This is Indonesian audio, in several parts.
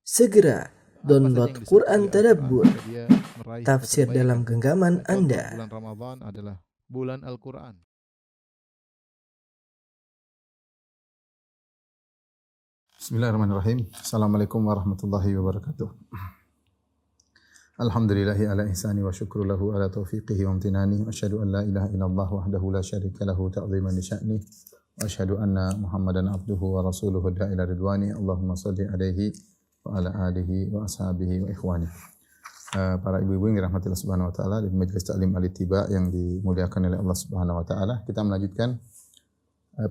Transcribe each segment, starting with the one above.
Segera download Quran Tadabbur, dia meraih tafsir dalam kebaikan. genggaman Contoh Anda. bulan Ramadan adalah bulan Al-Quran. Bismillahirrahmanirrahim. Assalamualaikum warahmatullahi wabarakatuh. Alhamdulillahi ala ihsani wa syukru lahu ala taufiqihi wa amtinani. Wa asyhadu an la ilaha illallah wahdahu la syarika lahu ta'ziman li sya'ni. Wa asyhadu anna Muhammadan abduhu wa rasuluhu da'ila ridwani. Allahumma salli alaihi wa ala alihi wa ashabihi wa ikhwani. Para ibu-ibu yang dirahmati Allah Subhanahu wa taala di Majelis Ta'lim Al-Ittiba yang dimuliakan oleh Allah Subhanahu wa taala, kita melanjutkan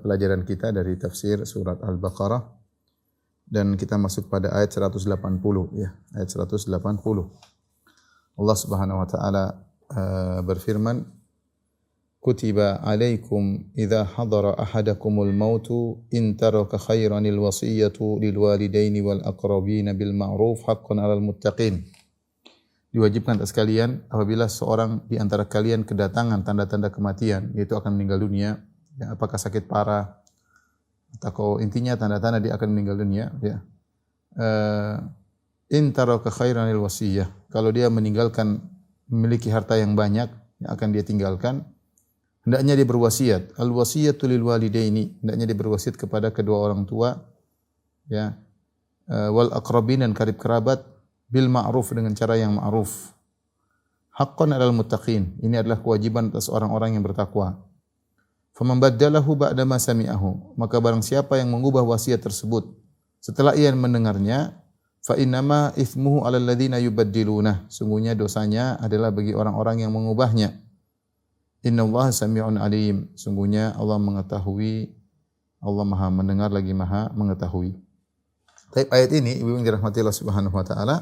pelajaran kita dari tafsir surat Al-Baqarah dan kita masuk pada ayat 180 ya, ayat 180. Allah Subhanahu wa taala berfirman, Kutiba alaikum idza hadara ahadakumul mautu in taraka khairanil wasiyatu lil walidaini wal aqrabin bil ma'ruf haqqan 'alal muttaqin. Diwajibkan atas kalian apabila seorang di antara kalian kedatangan tanda-tanda kematian, yaitu akan meninggal dunia, ya, apakah sakit parah atau intinya tanda-tanda dia akan meninggal dunia, ya. In taraka khairanil wasiyah, kalau dia meninggalkan memiliki harta yang banyak yang akan dia tinggalkan, hendaknya dia berwasiat. Al wasiyatu lil walidaini, hendaknya dia berwasiat kepada kedua orang tua, ya, wal aqrabin dan karib kerabat, bil ma'ruf dengan cara yang ma'ruf. Haqqan 'alal muttaqin, ini adalah kewajiban atas orang-orang yang bertakwa. Faman baddalahu ba'da ma sami'ahu, maka barang siapa yang mengubah wasiat tersebut setelah ia mendengarnya, fa innama itsmuhu 'alal ladzina yubaddiluna, sungguhnya dosanya adalah bagi orang-orang yang mengubahnya. Innallaha sami'un 'alim, sungguhnya Allah mengetahui, Allah Maha mendengar lagi Maha mengetahui. Baik, ayat ini ibu yang dirahmati Allah Subhanahu wa taala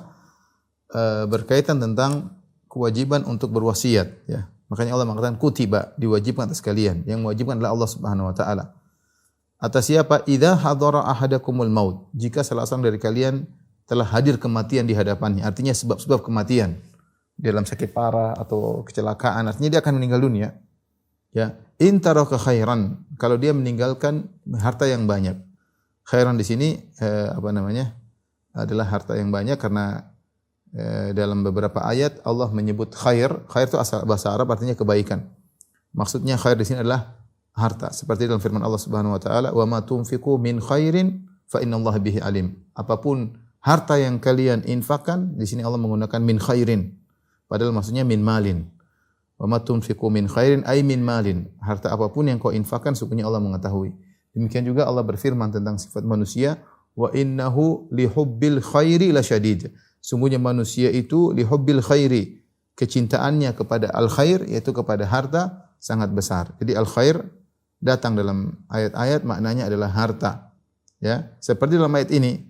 berkaitan tentang kewajiban untuk berwasiat, ya. Makanya Allah mengatakan kutiba, diwajibkan atas kalian. Yang mewajibkan adalah Allah Subhanahu wa taala. Atas siapa? Idza hadara ahadakumul maut, jika salah seorang dari kalian telah hadir kematian di hadapannya. Artinya sebab-sebab kematian, dalam sakit parah atau kecelakaan, artinya dia akan meninggal dunia. Ya, in taraka khairan, kalau dia meninggalkan harta yang banyak. Khairan di sini adalah harta yang banyak karena dalam beberapa ayat Allah menyebut khair. Khair itu asal bahasa Arab artinya kebaikan. Maksudnya khair di sini adalah harta. Seperti dalam firman Allah Subhanahu wa taala, "Wa ma tunfiqu min khairin fa innallaha bihi alim." Apapun harta yang kalian infakkan, di sini Allah menggunakan min khairin. Padahal maksudnya min malin. Wa ma tunfiqu min khairin ay min malin. Harta apapun yang kau infakkan, sungguhnya Allah mengetahui. Demikian juga Allah berfirman tentang sifat manusia, wa innahu lihubbil khairi lasyadid. Sungguhnya manusia itu lihubbil khairi, kecintaannya kepada al khair, yaitu kepada harta, sangat besar. Jadi al khair datang dalam ayat-ayat maknanya adalah harta. Ya, seperti dalam ayat ini,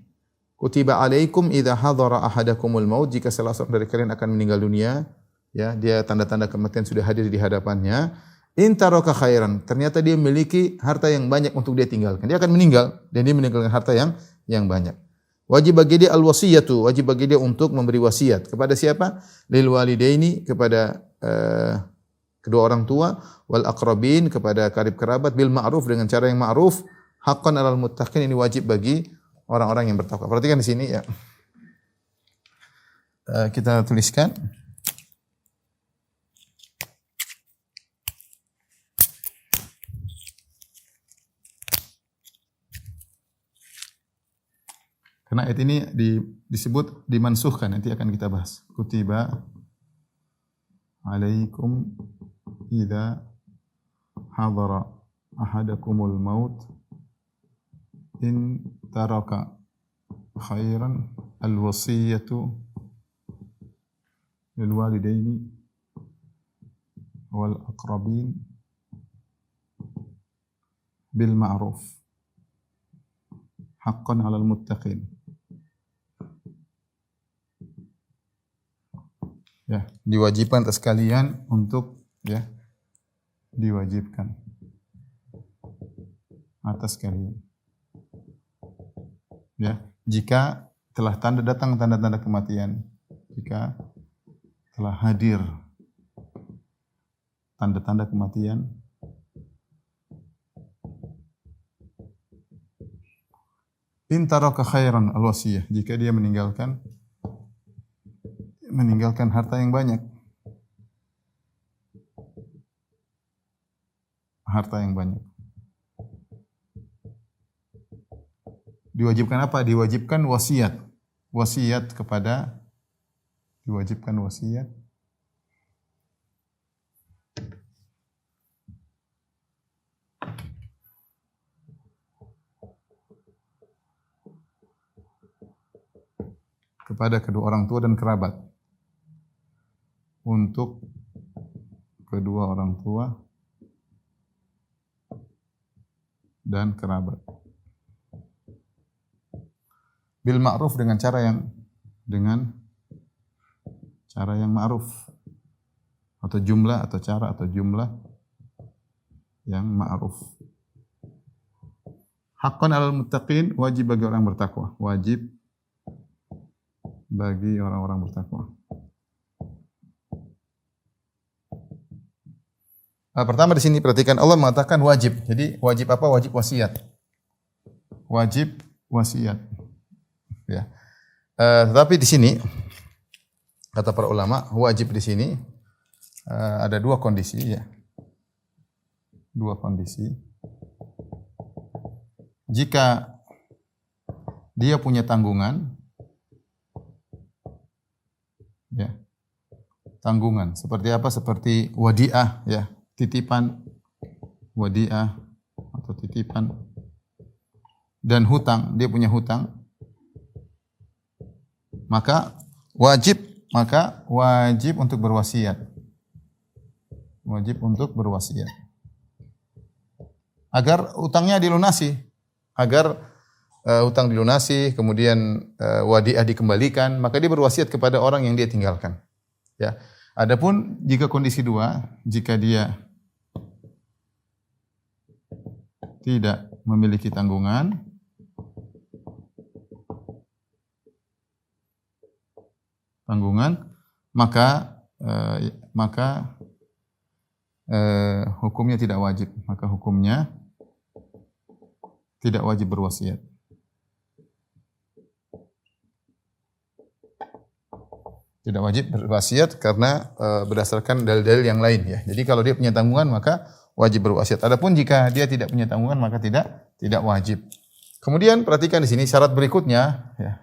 kutiba alaikum idza hadara ahadakumul maut, jika salah seorang dari kalian akan meninggal dunia, ya, dia tanda-tanda kematian sudah hadir di hadapannya. In taraka khairan, ternyata dia memiliki harta yang banyak untuk dia tinggalkan. Dia akan meninggal dan dia meninggalkan harta yang banyak. Wajib bagi dia al-wasiyatu, wajib bagi dia untuk memberi wasiat kepada siapa? Lil walidaini, kepada kedua orang tua, wal aqrabin, kepada karib kerabat, bil ma'ruf, dengan cara yang ma'ruf, haqqan 'alal muttaqin, ini wajib bagi orang-orang yang bertakwa. Perhatikan di sini, ya. Kita tuliskan. Karena ayat ini disebut dimansuhkan, nanti akan kita bahas. Kutiba alaikum idza hadara ahadakumul maut in taraka khairan al-wasiyatu lil walidaini wal aqrabin bil ma'ruf haqqan 'alal muttaqin. Ya, diwajibkan atas kalian untuk, ya, diwajibkan atas kalian. Ya, jika telah datang tanda-tanda kematian, jika telah hadir tanda-tanda kematian, In taraka khairan al-wasiyah, jika dia meninggalkan harta yang banyak. Harta yang banyak. Diwajibkan apa? Diwajibkan wasiat. Diwajibkan wasiat kepada kedua orang tua dan kerabat. Untuk kedua orang tua dan kerabat. Bil ma'ruf, dengan cara yang ma'ruf, atau jumlah yang ma'ruf. Haqqan 'alal muttaqin, wajib bagi orang bertakwa. Wajib bagi orang-orang bertakwa. Pertama di sini perhatikan, Allah mengatakan wajib. Jadi wajib apa? Wajib wasiat. Wajib wasiat. Ya. Tetapi di sini kata para ulama, wajib di sini ada dua kondisi ya. Dua kondisi. Jika dia punya tanggungan, ya. Tanggungan seperti apa? Seperti wadiah ya. Titipan, wadiah atau titipan, dan hutang, dia punya hutang, maka wajib untuk berwasiat. Wajib untuk berwasiat agar hutangnya dilunasi, hutang dilunasi, kemudian wadiah dikembalikan, maka dia berwasiat kepada orang yang dia tinggalkan. Ya. Adapun jika kondisi dua, jika dia tidak memiliki tanggungan, maka hukumnya tidak wajib. Maka hukumnya tidak wajib berwasiat. Tidak wajib berwasiat karena berdasarkan dalil-dalil yang lain ya. Jadi kalau dia punya tanggungan maka wajib berwasiat. Adapun jika dia tidak punya tanggungan maka tidak wajib. Kemudian perhatikan di sini syarat berikutnya ya.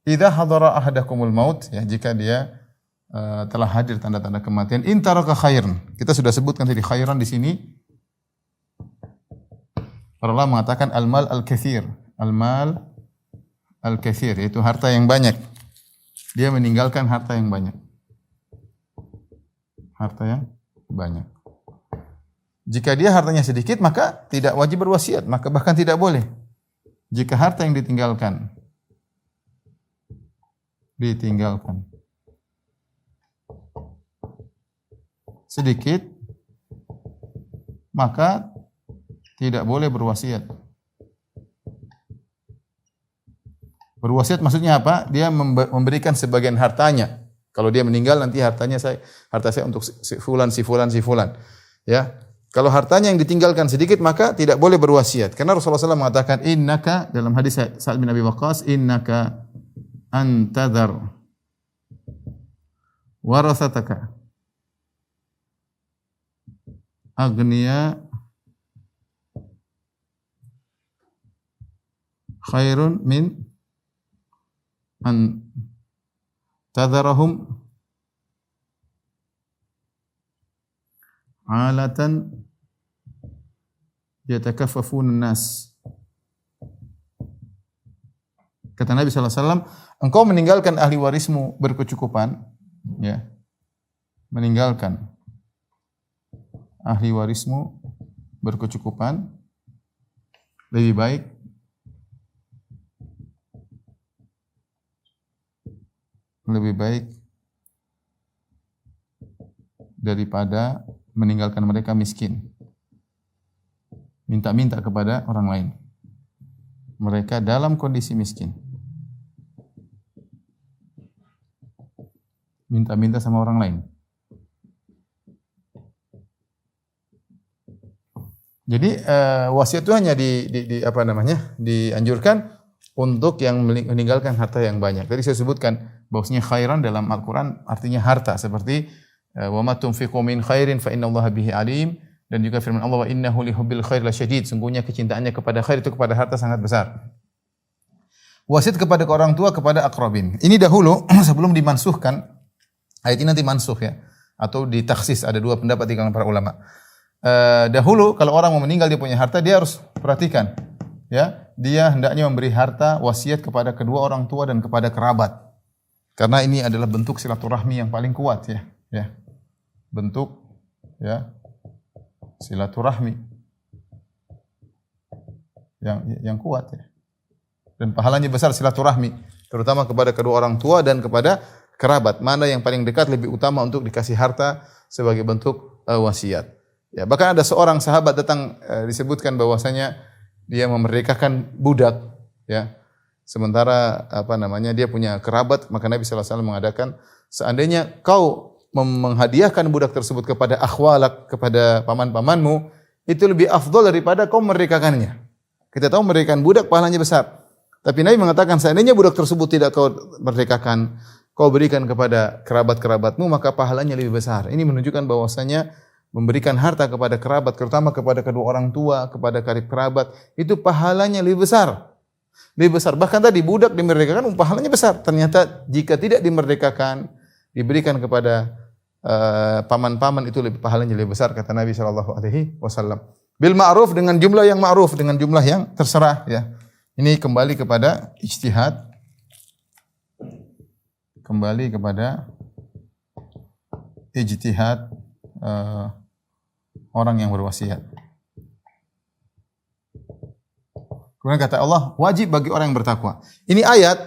Idza hadara ahadakumul maut ya, jika dia telah hadir tanda-tanda kematian, in taraka khairan. Kita sudah sebutkan tadi khairan di sini. Para ulama mengatakan al-mal al-katsir. Al-mal al-katsir yaitu harta yang banyak. Dia meninggalkan harta yang banyak. Harta yang banyak. Jika dia hartanya sedikit, maka tidak wajib berwasiat, maka bahkan tidak boleh. Jika harta yang ditinggalkan sedikit, maka tidak boleh berwasiat. Berwasiat maksudnya apa? Dia memberikan sebagian hartanya. Kalau dia meninggal nanti harta saya untuk si fulan. Ya. Kalau hartanya yang ditinggalkan sedikit maka tidak boleh berwasiat. Karena Rasulullah SAW mengatakan innaka, dalam hadis Sa'ad bin Abi Waqqas, innaka antadhar warasataka agniya khairun min an tadharahum alatan yatakaffafun nas. Kata Nabi SAW, engkau meninggalkan ahli warismu berkecukupan, ya, meninggalkan ahli warismu berkecukupan, lebih baik daripada meninggalkan mereka miskin. Minta-minta kepada orang lain. Mereka dalam kondisi miskin. Minta-minta sama orang lain. Jadi wasiat itu hanya dianjurkan untuk yang meninggalkan harta yang banyak. Tadi saya sebutkan bahwasanya khairan dalam Al-Qur'an artinya harta, seperti wa ma tunfiqu min khairin fa innallaha bihi alim, dan juga firman Allah wa innahu lihubbil khair lasyadid, sungguhnya kecintaannya kepada khair itu kepada harta sangat besar. Wasiat kepada orang tua, kepada aqrabin. Ini dahulu sebelum dimansuhkan, ayat ini nanti mansuh ya, atau ditaksis, ada dua pendapat di kalangan para ulama. Dahulu kalau orang mau meninggal dia punya harta, dia harus perhatikan ya, dia hendaknya memberi harta wasiat kepada kedua orang tua dan kepada kerabat. Karena ini adalah bentuk silaturahmi yang paling kuat ya, ya. Bentuk ya silaturahmi yang kuat ya. Dan pahalanya besar silaturahmi, terutama kepada kedua orang tua dan kepada kerabat. Mana yang paling dekat lebih utama untuk dikasih harta sebagai bentuk wasiat. Ya, bahkan ada seorang sahabat datang, disebutkan bahwasanya dia memerdekakan budak ya. Sementara dia punya kerabat, maka Nabi sallallahu alaihi wasallam mengadakan, seandainya kau menghadiahkan budak tersebut kepada akhwalak, kepada paman-pamanmu, itu lebih afdal daripada kau memerdekakannya. Kita tahu merdekakan budak pahalanya besar. Tapi Nabi mengatakan seandainya budak tersebut tidak kau merdekakan, kau berikan kepada kerabat-kerabatmu, maka pahalanya lebih besar. Ini menunjukkan bahwasanya memberikan harta kepada kerabat, terutama kepada kedua orang tua, kepada karib kerabat, itu pahalanya lebih besar. Lebih besar. Bahkan tadi budak dimerdekakan, pahalanya besar. Ternyata jika tidak dimerdekakan, diberikan kepada paman-paman, itu pahalanya lebih besar, kata Nabi SAW. Bil ma'ruf, dengan jumlah yang ma'ruf, dengan jumlah yang terserah ya. Ini kembali kepada ijtihad, kembali kepada ijtihad orang yang berwasiat. Kemudian kata Allah, wajib bagi orang yang bertakwa. Ini ayat,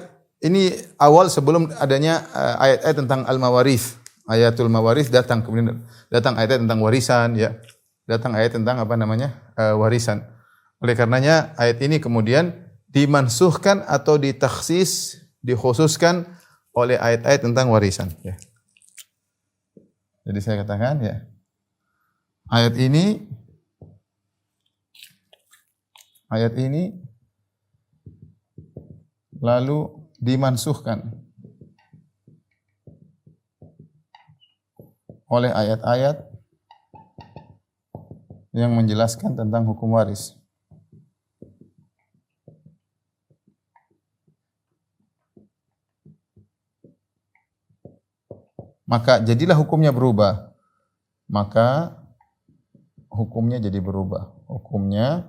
ini awal sebelum adanya ayat-ayat tentang al-mawarith. Ayatul mawarith datang, kemudian datang ayat tentang warisan ya. Datang ayat tentang warisan. Oleh karenanya ayat ini kemudian dimansuhkan atau ditakhsis, dikhususkan oleh ayat-ayat tentang warisan ya. Jadi saya katakan ya, ayat ini lalu dimansuhkan oleh ayat-ayat yang menjelaskan tentang hukum waris. Maka jadilah hukumnya berubah. Maka hukumnya jadi berubah. Hukumnya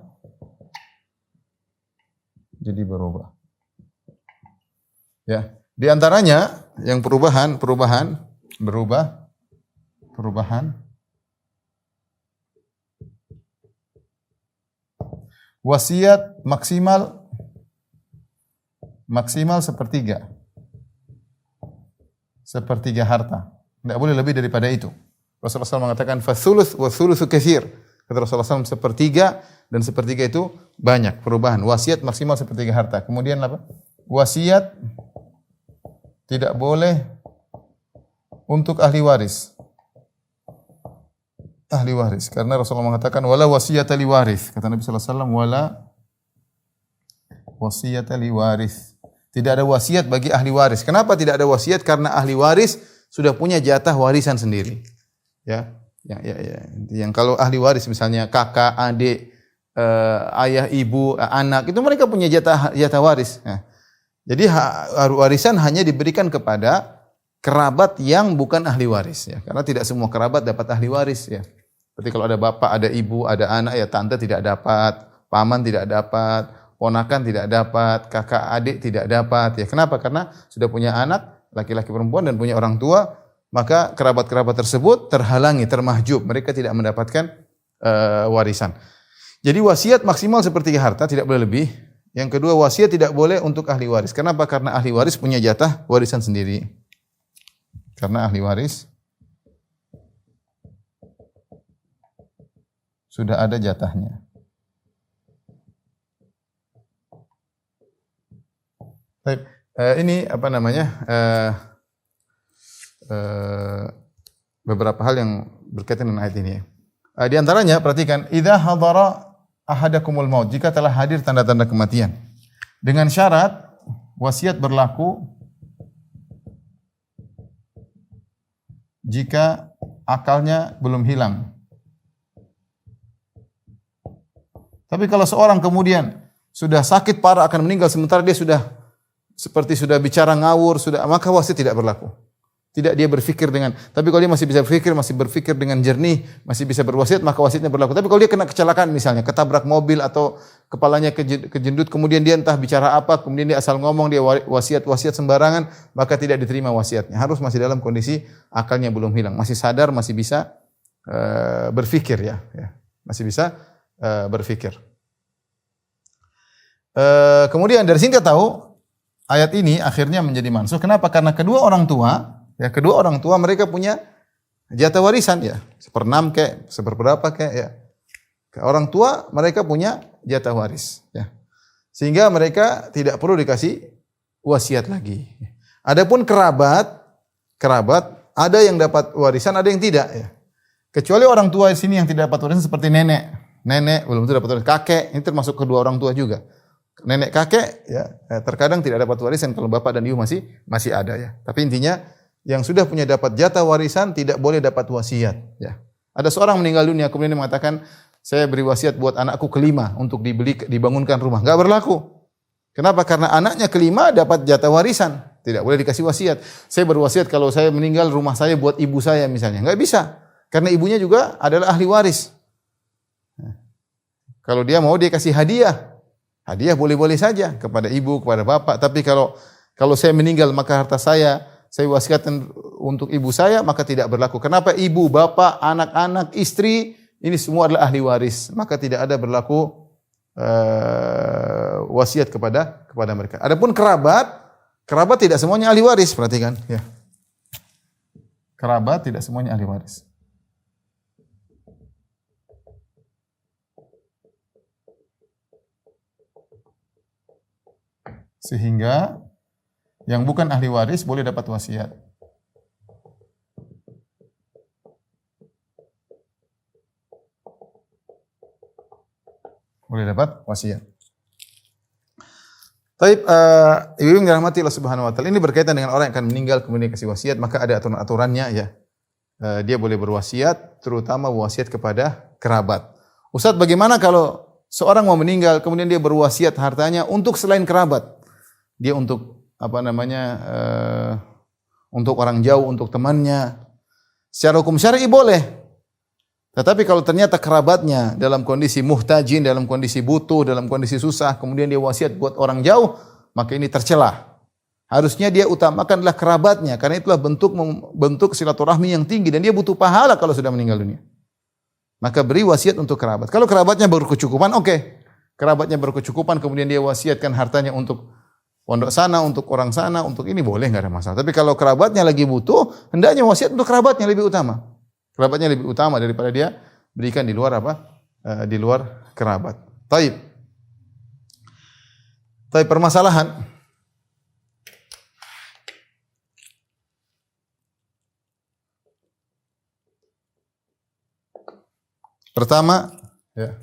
jadi berubah. Ya, di antaranya yang perubahan wasiat maksimal sepertiga harta. Tidak boleh lebih daripada itu. Rasulullah SAW mengatakan fathuluth wa thuluthu katsir. Kata Rasulullah SAW sepertiga, dan sepertiga itu banyak. Perubahan. Wasiat maksimal sepertiga harta. Kemudian apa? Wasiat tidak boleh untuk ahli waris. Ahli waris. Karena Rasulullah mengatakan wala wasiyata li waris. Kata Nabi sallallahu alaihi wasallam wala wasiyata li waris. Tidak ada wasiat bagi ahli waris. Kenapa tidak ada wasiat? Karena ahli waris sudah punya jatah warisan sendiri. Ya. Yang kalau ahli waris misalnya kakak, adik, ayah, ibu, anak, itu mereka punya jatah waris. Ya. Jadi warisan hanya diberikan kepada kerabat yang bukan ahli waris ya. Karena tidak semua kerabat dapat ahli waris ya. Seperti kalau ada bapak, ada ibu, ada anak ya, tante tidak dapat, paman tidak dapat, ponakan tidak dapat, kakak adik tidak dapat ya. Kenapa? Karena sudah punya anak, laki-laki perempuan, dan punya orang tua, maka kerabat-kerabat tersebut terhalangi, termahjub, mereka tidak mendapatkan warisan. Jadi wasiat maksimal sepertiga harta, tidak boleh lebih. Yang kedua, wasiat tidak boleh untuk ahli waris. Kenapa? Karena ahli waris punya jatah warisan sendiri. Karena ahli waris sudah ada jatahnya. Baik, ini beberapa hal yang berkaitan dengan ayat ini. Di antaranya perhatikan, idza hadara ahadakumul maut, jika telah hadir tanda-tanda kematian. Dengan syarat wasiat berlaku jika akalnya belum hilang. Tapi kalau seorang kemudian sudah sakit parah akan meninggal sementara dia sudah bicara ngawur, maka wasiat tidak berlaku. Tidak dia berfikir dengan, tapi kalau dia masih bisa berfikir, masih berfikir dengan jernih, masih bisa berwasiat, maka wasiatnya berlaku. Tapi kalau dia kena kecelakaan misalnya, ketabrak mobil atau kepalanya kejendut, kemudian dia entah bicara apa, kemudian dia asal ngomong, dia wasiat sembarangan, maka tidak diterima wasiatnya. Harus masih dalam kondisi akalnya belum hilang, masih sadar, masih bisa berfikir ya. Masih bisa berfikir. Kemudian dari sini kita tahu ayat ini akhirnya menjadi mansuh. Kenapa? Karena kedua orang tua mereka punya jatah warisan ya, 1/6 kayak, 1/berapa kayak ya. Orang tua mereka punya jatah waris ya. Sehingga mereka tidak perlu dikasih wasiat lagi. Adapun kerabat ada yang dapat warisan, ada yang tidak ya. Kecuali orang tua di sini yang tidak dapat warisan seperti nenek belum tentu dapat warisan, kakek ini termasuk kedua orang tua juga. Nenek kakek ya terkadang tidak dapat warisan kalau bapak dan ibu masih ada ya. Tapi intinya yang sudah punya dapat jatah warisan tidak boleh dapat wasiat ya. Ada seorang meninggal dunia kemudian dia mengatakan saya beri wasiat buat anakku kelima untuk dibangunkan rumah. Enggak berlaku. Kenapa? Karena anaknya kelima dapat jatah warisan, tidak boleh dikasih wasiat. Saya berwasiat kalau saya meninggal rumah saya buat ibu saya misalnya. Enggak bisa. Karena ibunya juga adalah ahli waris. Kalau dia mau dia kasih hadiah. Hadiah boleh-boleh saja kepada ibu, kepada bapak. Tapi kalau saya meninggal maka harta saya wasiatkan untuk ibu saya, maka tidak berlaku. Kenapa? Ibu, bapak, anak-anak, istri, ini semua adalah ahli waris. Maka tidak ada berlaku wasiat kepada mereka. Adapun kerabat tidak semuanya ahli waris, perhatikan. Ya. Kerabat tidak semuanya ahli waris. Sehingga yang bukan ahli waris boleh dapat wasiat. Boleh dapat wasiat. Taib, ibu yang dirahmati Allah Subhanahu wa taala, ini berkaitan dengan orang yang akan meninggal kemudian kasih wasiat, maka ada aturan-aturannya ya. Dia boleh berwasiat, terutama wasiat kepada kerabat. Ustaz, bagaimana kalau seorang mau meninggal kemudian dia berwasiat hartanya untuk selain kerabat? Dia untuk untuk orang jauh, untuk temannya. Secara hukum syar'i boleh. Tetapi kalau ternyata kerabatnya dalam kondisi muhtajin, dalam kondisi butuh, dalam kondisi susah, kemudian dia wasiat buat orang jauh, maka ini tercela. Harusnya dia utamakanlah kerabatnya, karena itulah bentuk silaturahmi yang tinggi dan dia butuh pahala kalau sudah meninggal dunia. Maka beri wasiat untuk kerabat. Kalau kerabatnya berkecukupan, oke. Kerabatnya berkecukupan, kemudian dia wasiatkan hartanya untuk pondok sana, untuk orang sana, untuk ini boleh, enggak ada masalah. Tapi kalau kerabatnya lagi butuh, hendaknya wasiat untuk kerabatnya lebih utama. Kerabatnya lebih utama daripada dia berikan di luar di luar kerabat. Taib permasalahan. Pertama, ya.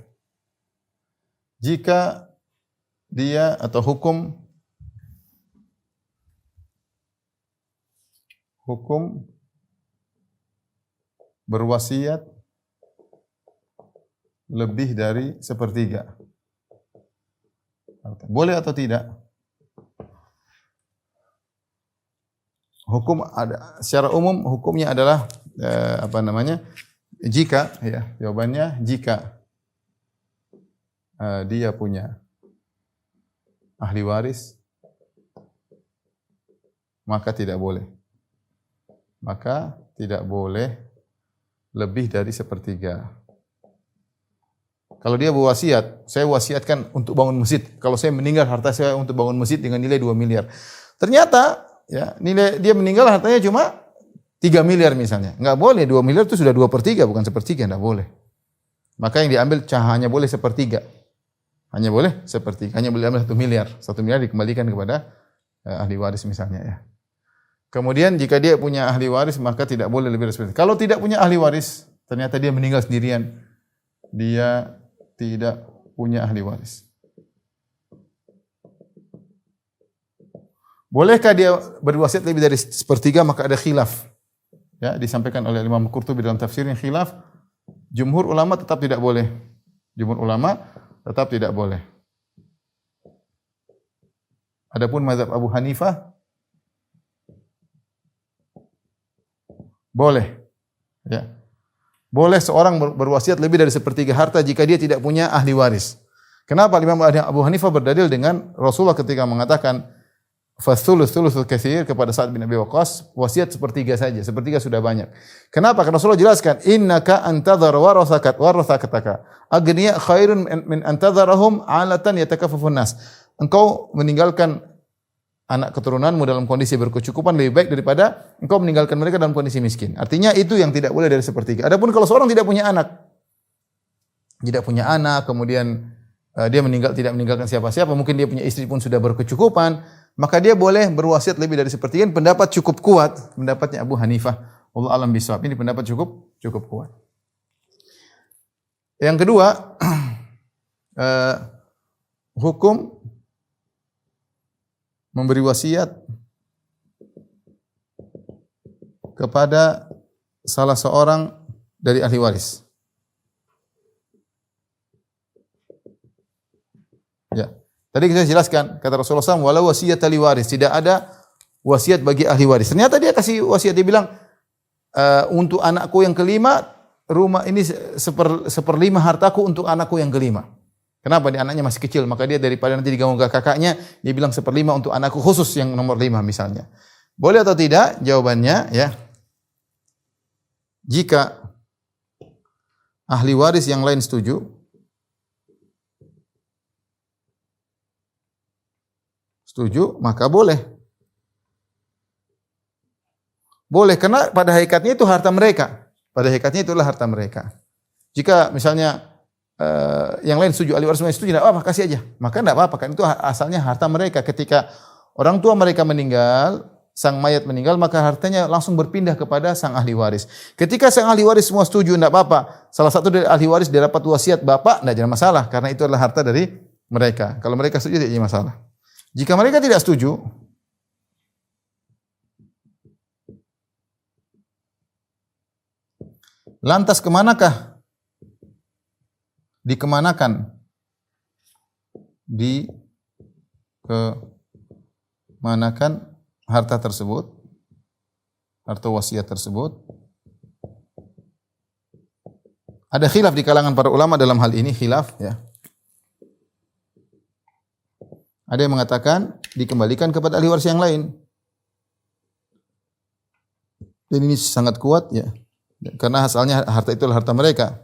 Jika dia atau hukum berwasiat lebih dari 1/3. Boleh atau tidak? Hukum ada secara umum hukumnya adalah jika ya, jawabannya jika dia punya ahli waris maka tidak boleh. Maka tidak boleh lebih dari 1/3. Kalau dia berwasiat, saya wasiatkan untuk bangun masjid. Kalau saya meninggal harta saya untuk bangun masjid dengan nilai 2 miliar. Ternyata ya nilai dia meninggal hartanya cuma 3 miliar misalnya. Enggak boleh, 2 miliar itu sudah 2/3 bukan 1/3, enggak boleh. Maka yang diambil hanya boleh 1/3. Hanya boleh 1/3. Hanya boleh ambil 1 miliar. 1 miliar dikembalikan kepada ahli waris misalnya ya. Kemudian jika dia punya ahli waris maka tidak boleh lebih dari 1/3. Kalau tidak punya ahli waris, ternyata dia meninggal sendirian. Dia tidak punya ahli waris. Bolehkah dia berwasiat lebih dari sepertiga? Maka ada khilaf. Ya, disampaikan oleh Imam Qurtubi dalam tafsirnya khilaf. Jumhur ulama tetap tidak boleh. Jumhur ulama tetap tidak boleh. Adapun mazhab Abu Hanifah boleh. Ya. Boleh seorang berwasiat lebih dari sepertiga harta jika dia tidak punya ahli waris. Kenapa Imam Abu Hanifah berdalil dengan Rasulullah ketika mengatakan Fathuluthul katsir kepada Sa'ad bin Abi Waqqas, wasiat sepertiga saja, sepertiga sudah banyak. Kenapa? Karena Rasulullah jelaskan, innaka antadhar warathakataka agniya khairun min antadharahum alatan yatakaffafun nas. Engkau meninggalkan anak keturunanmu dalam kondisi berkecukupan lebih baik daripada engkau meninggalkan mereka dalam kondisi miskin. Artinya itu yang tidak boleh dari sepertiga. Adapun kalau seorang tidak punya anak, kemudian dia tidak meninggalkan siapa-siapa, mungkin dia punya istri pun sudah berkecukupan, maka dia boleh berwasiat lebih dari sepertiga. Pendapat cukup kuat, pendapatnya Abu Hanifah. Wallahu a'lam bishawab. Ini pendapat cukup kuat. Yang kedua, hukum memberi wasiat kepada salah seorang dari ahli waris. Ya. Tadi kita jelaskan, kata Rasulullah SAW, walau wasiat ahli waris, tidak ada wasiat bagi ahli waris. Ternyata dia kasih wasiat, dia bilang, untuk anakku yang kelima, rumah ini seperlima hartaku untuk anakku yang kelima. Kenapa? Dia anaknya masih kecil, maka dia daripada nanti diganggu kakaknya, dia bilang seperlima untuk anakku khusus yang nomor 5 misalnya. Boleh atau tidak? Jawabannya, ya. Jika ahli waris yang lain setuju, maka boleh. Boleh, karena pada hakikatnya itu harta mereka. Pada hakikatnya itulah harta mereka. Jika misalnya yang lain setuju, ahli waris semuanya setuju, tidak apa-apa, kasih aja. Maka tidak apa-apa, kan itu asalnya harta mereka. Ketika orang tua mereka meninggal, sang mayat meninggal, maka hartanya langsung berpindah kepada sang ahli waris. Ketika sang ahli waris semua setuju, tidak apa-apa. Salah satu dari ahli waris dia dapat wasiat bapak, tidak ada masalah, karena itu adalah harta dari mereka. Kalau mereka setuju, tidak ada masalah. Jika mereka tidak setuju, lantas kemanakah? Dikemanakan? Dikemanakan harta tersebut? Harta wasiat tersebut? Ada khilaf di kalangan para ulama dalam hal ini, khilaf, ya. Ada yang mengatakan dikembalikan kepada ahli waris yang lain. Dan ini sangat kuat, ya. Karena asalnya harta itu adalah harta mereka.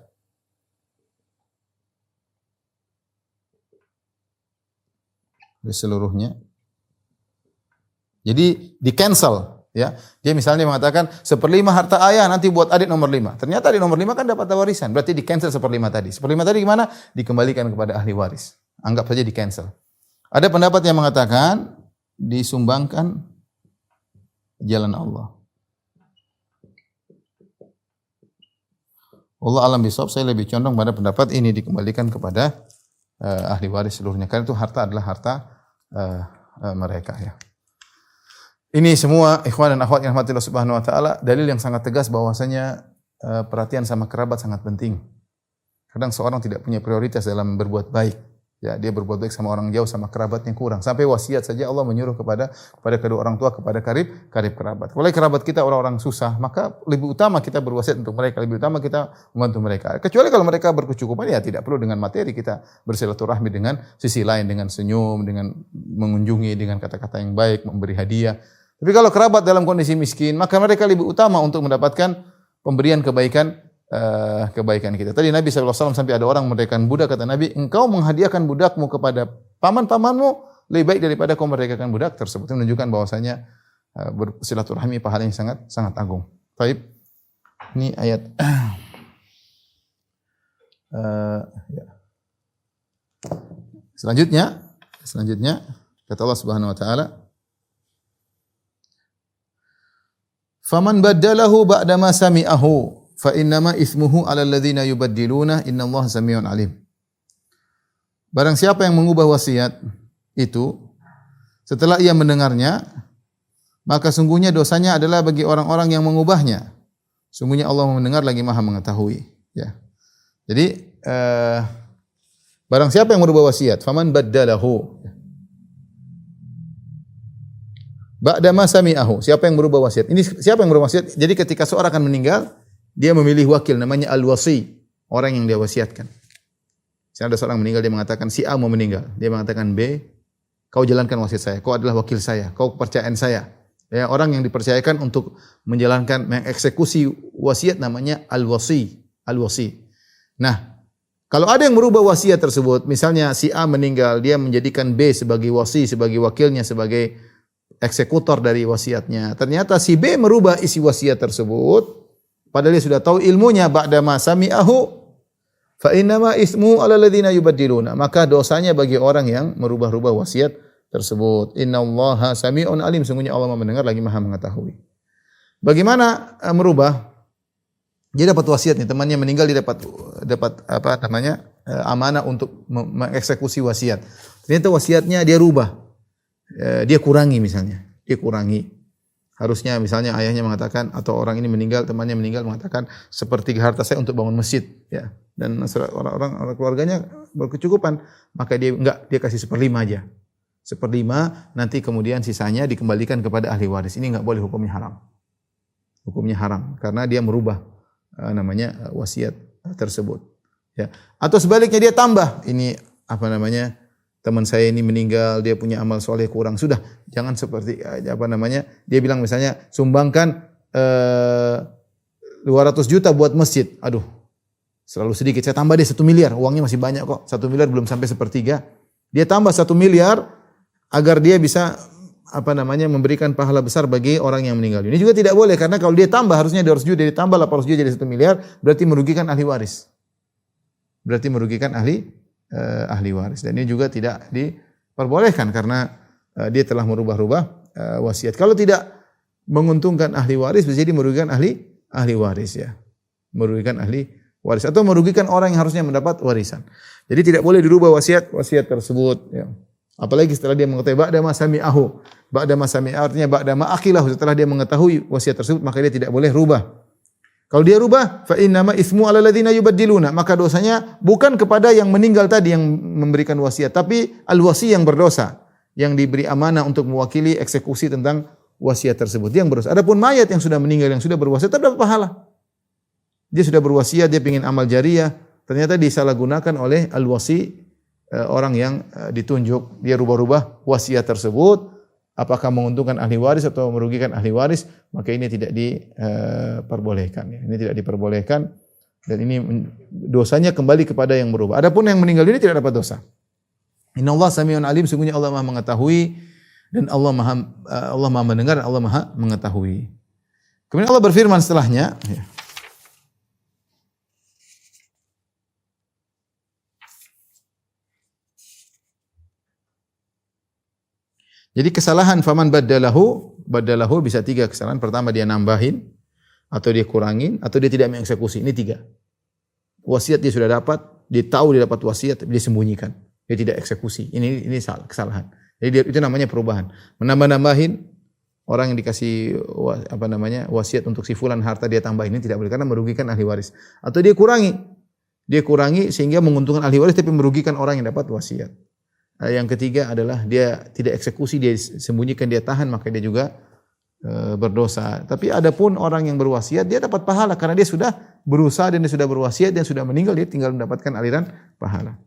Seluruhnya. Jadi di cancel, ya. Dia misalnya mengatakan seperlima harta ayah nanti buat adik nomor 5. Ternyata adik nomor 5 kan dapat warisan. Berarti di cancel seperlima tadi. Seperlima tadi gimana? Dikembalikan kepada ahli waris. Anggap saja di cancel. Ada pendapat yang mengatakan disumbangkan jalan Allah. Allah alam bisawab, saya lebih condong pada pendapat ini dikembalikan kepada ahli waris seluruhnya. Karena itu harta adalah harta mereka, ya. Ini semua ikhwan dan akhwat yang rahmati Allah Subhanahu wa taala, dalil yang sangat tegas bahwasanya perhatian sama kerabat sangat penting. Kadang seorang tidak punya prioritas dalam berbuat baik. Ya, dia berbuat baik sama orang jauh, sama kerabatnya kurang. Sampai wasiat saja Allah menyuruh kepada kedua orang tua, kepada karib kerabat. Kalau kerabat kita orang-orang susah, maka lebih utama kita berwasiat untuk mereka, lebih utama kita membantu mereka. Kecuali kalau mereka berkecukupan, ya tidak perlu dengan materi, kita bersilaturahmi dengan sisi lain, dengan senyum, dengan mengunjungi, dengan kata-kata yang baik, memberi hadiah. Tapi kalau kerabat dalam kondisi miskin, maka mereka lebih utama untuk mendapatkan pemberian kebaikan kita. Tadi Nabi SAW sampai ada orang merdekakan budak, kata Nabi, engkau menghadiahkan budakmu kepada paman-pamanmu lebih baik daripada kau merdekakan budak tersebut. Itu menunjukkan bahwasanya bersilaturahmi pahala yang sangat agung. Baik. Ini ayat ya. Selanjutnya kata Allah Subhanahu wa taala, faman baddalahu ba'da ma sami'ahu fa innama itsmuhu 'alal ladzina yubaddiluna innallaha samii'un 'alim. Barang siapa yang mengubah wasiat itu setelah ia mendengarnya, maka sungguhnya dosanya adalah bagi orang-orang yang mengubahnya. Sungguhnya Allah mendengar lagi Maha mengetahui. Ya. Jadi barang siapa yang merubah wasiat, faman baddalahu ba'da ma sami'ahu. Siapa yang merubah wasiat? Ini siapa yang merubah wasiat? Jadi ketika seorang akan meninggal, dia memilih wakil namanya al-wasi, orang yang dia wasiatkan. Misalnya ada seorang meninggal, dia mengatakan si A mau meninggal. Dia mengatakan B, kau jalankan wasiat saya, kau adalah wakil saya, kau kepercayaan saya. Ya, orang yang dipercayakan untuk menjalankan, mengeksekusi wasiat namanya al-wasi, al-wasi. Nah, kalau ada yang merubah wasiat tersebut, misalnya si A meninggal, dia menjadikan B sebagai wasi, sebagai wakilnya, sebagai eksekutor dari wasiatnya. Ternyata si B merubah isi wasiat tersebut, padahal dia sudah tahu ilmunya, ba'da ma sami'ahu fa innama ismu 'ala alladziina yubaddiluna. Maka dosanya bagi orang yang merubah-rubah wasiat tersebut. Innallaha sami'un alim. Sungguhnya Allah Maha mendengar lagi Maha mengetahui. Bagaimana merubah? Dia dapat wasiat nih, temannya meninggal, dia dapat apa namanya? Amanah untuk mengeksekusi wasiat. Ternyata wasiatnya dia rubah. Dia kurangi misalnya. Dia kurangi. Harusnya misalnya ayahnya mengatakan atau orang ini meninggal, temannya meninggal mengatakan sepertiga harta saya untuk bangun masjid, ya. Dan orang keluarganya berkecukupan, maka dia enggak, dia kasih 1/5 aja. 1/5, nanti kemudian sisanya dikembalikan kepada ahli waris. Ini enggak boleh, hukumnya haram. Hukumnya haram karena dia merubah namanya wasiat tersebut. Ya. Atau sebaliknya dia tambah, ini apa namanya? Teman saya ini meninggal, dia punya amal soleh kurang. Sudah, jangan seperti apa namanya? Dia bilang misalnya sumbangkan 200 juta buat masjid. Aduh, selalu sedikit. Saya tambah deh 1 miliar. Uangnya masih banyak kok. 1 miliar belum sampai 1/3. Dia tambah 1 miliar agar dia bisa apa namanya memberikan pahala besar bagi orang yang meninggal. Ini juga tidak boleh karena kalau dia tambah harusnya 200 juta, dia tambah 800 juta jadi 1 miliar, berarti merugikan ahli waris. Berarti merugikan ahli waris, dan ini juga tidak diperbolehkan karena dia telah merubah-rubah wasiat. Kalau tidak menguntungkan ahli waris, bisa jadi merugikan ahli waris, ya. Merugikan ahli waris atau merugikan orang yang harusnya mendapat warisan. Jadi tidak boleh dirubah wasiat tersebut, ya. Apalagi setelah dia mengetahui ba'da ma sami'ahu. Ba'da ma sami'ahu artinya ba'da ma aqilahu, setelah dia mengetahui wasiat tersebut maka dia tidak boleh rubah. Kalau dia rubah, fa innama ismu 'ala alladziina yubaddiluna, maka dosanya bukan kepada yang meninggal tadi yang memberikan wasiat, tapi al-wasi yang berdosa, yang diberi amanah untuk mewakili eksekusi tentang wasiat tersebut, yang berdosa. Adapun mayat yang sudah meninggal, yang sudah berwasiat, tetap dapat pahala. Dia sudah berwasiat, dia ingin amal jariah, ternyata disalahgunakan oleh al-wasi, orang yang ditunjuk, dia rubah-rubah wasiat tersebut. Apakah menguntungkan ahli waris atau merugikan ahli waris, maka ini tidak diperbolehkan. Ini tidak diperbolehkan dan ini dosanya kembali kepada yang berubah. Adapun yang meninggal ini tidak dapat dosa. Innallaha sami'un alim, sungguhnya Allah Maha mengetahui dan Allah Maha mendengar dan Allah Maha mengetahui. Kemudian Allah berfirman setelahnya, ya. Jadi kesalahan faman baddalahu bisa 3 kesalahan. Pertama dia nambahin, atau dia kurangin, atau dia tidak mengeksekusi. Ini 3. Wasiat dia sudah dapat, dia tahu dia dapat wasiat, dia sembunyikan. Dia tidak eksekusi. Ini kesalahan. Jadi itu namanya perubahan. Menambah-nambahin, orang yang dikasih apa namanya wasiat untuk si fulan harta dia tambahin, ini tidak boleh karena merugikan ahli waris. Atau dia kurangi. Dia kurangi sehingga menguntungkan ahli waris tapi merugikan orang yang dapat wasiat. Yang ketiga adalah dia tidak eksekusi, dia sembunyikan, dia tahan, maka dia juga berdosa. Tapi adapun orang yang berwasiat, dia dapat pahala karena dia sudah berusaha dan dia sudah berwasiat dan sudah meninggal, dia tinggal mendapatkan aliran pahala.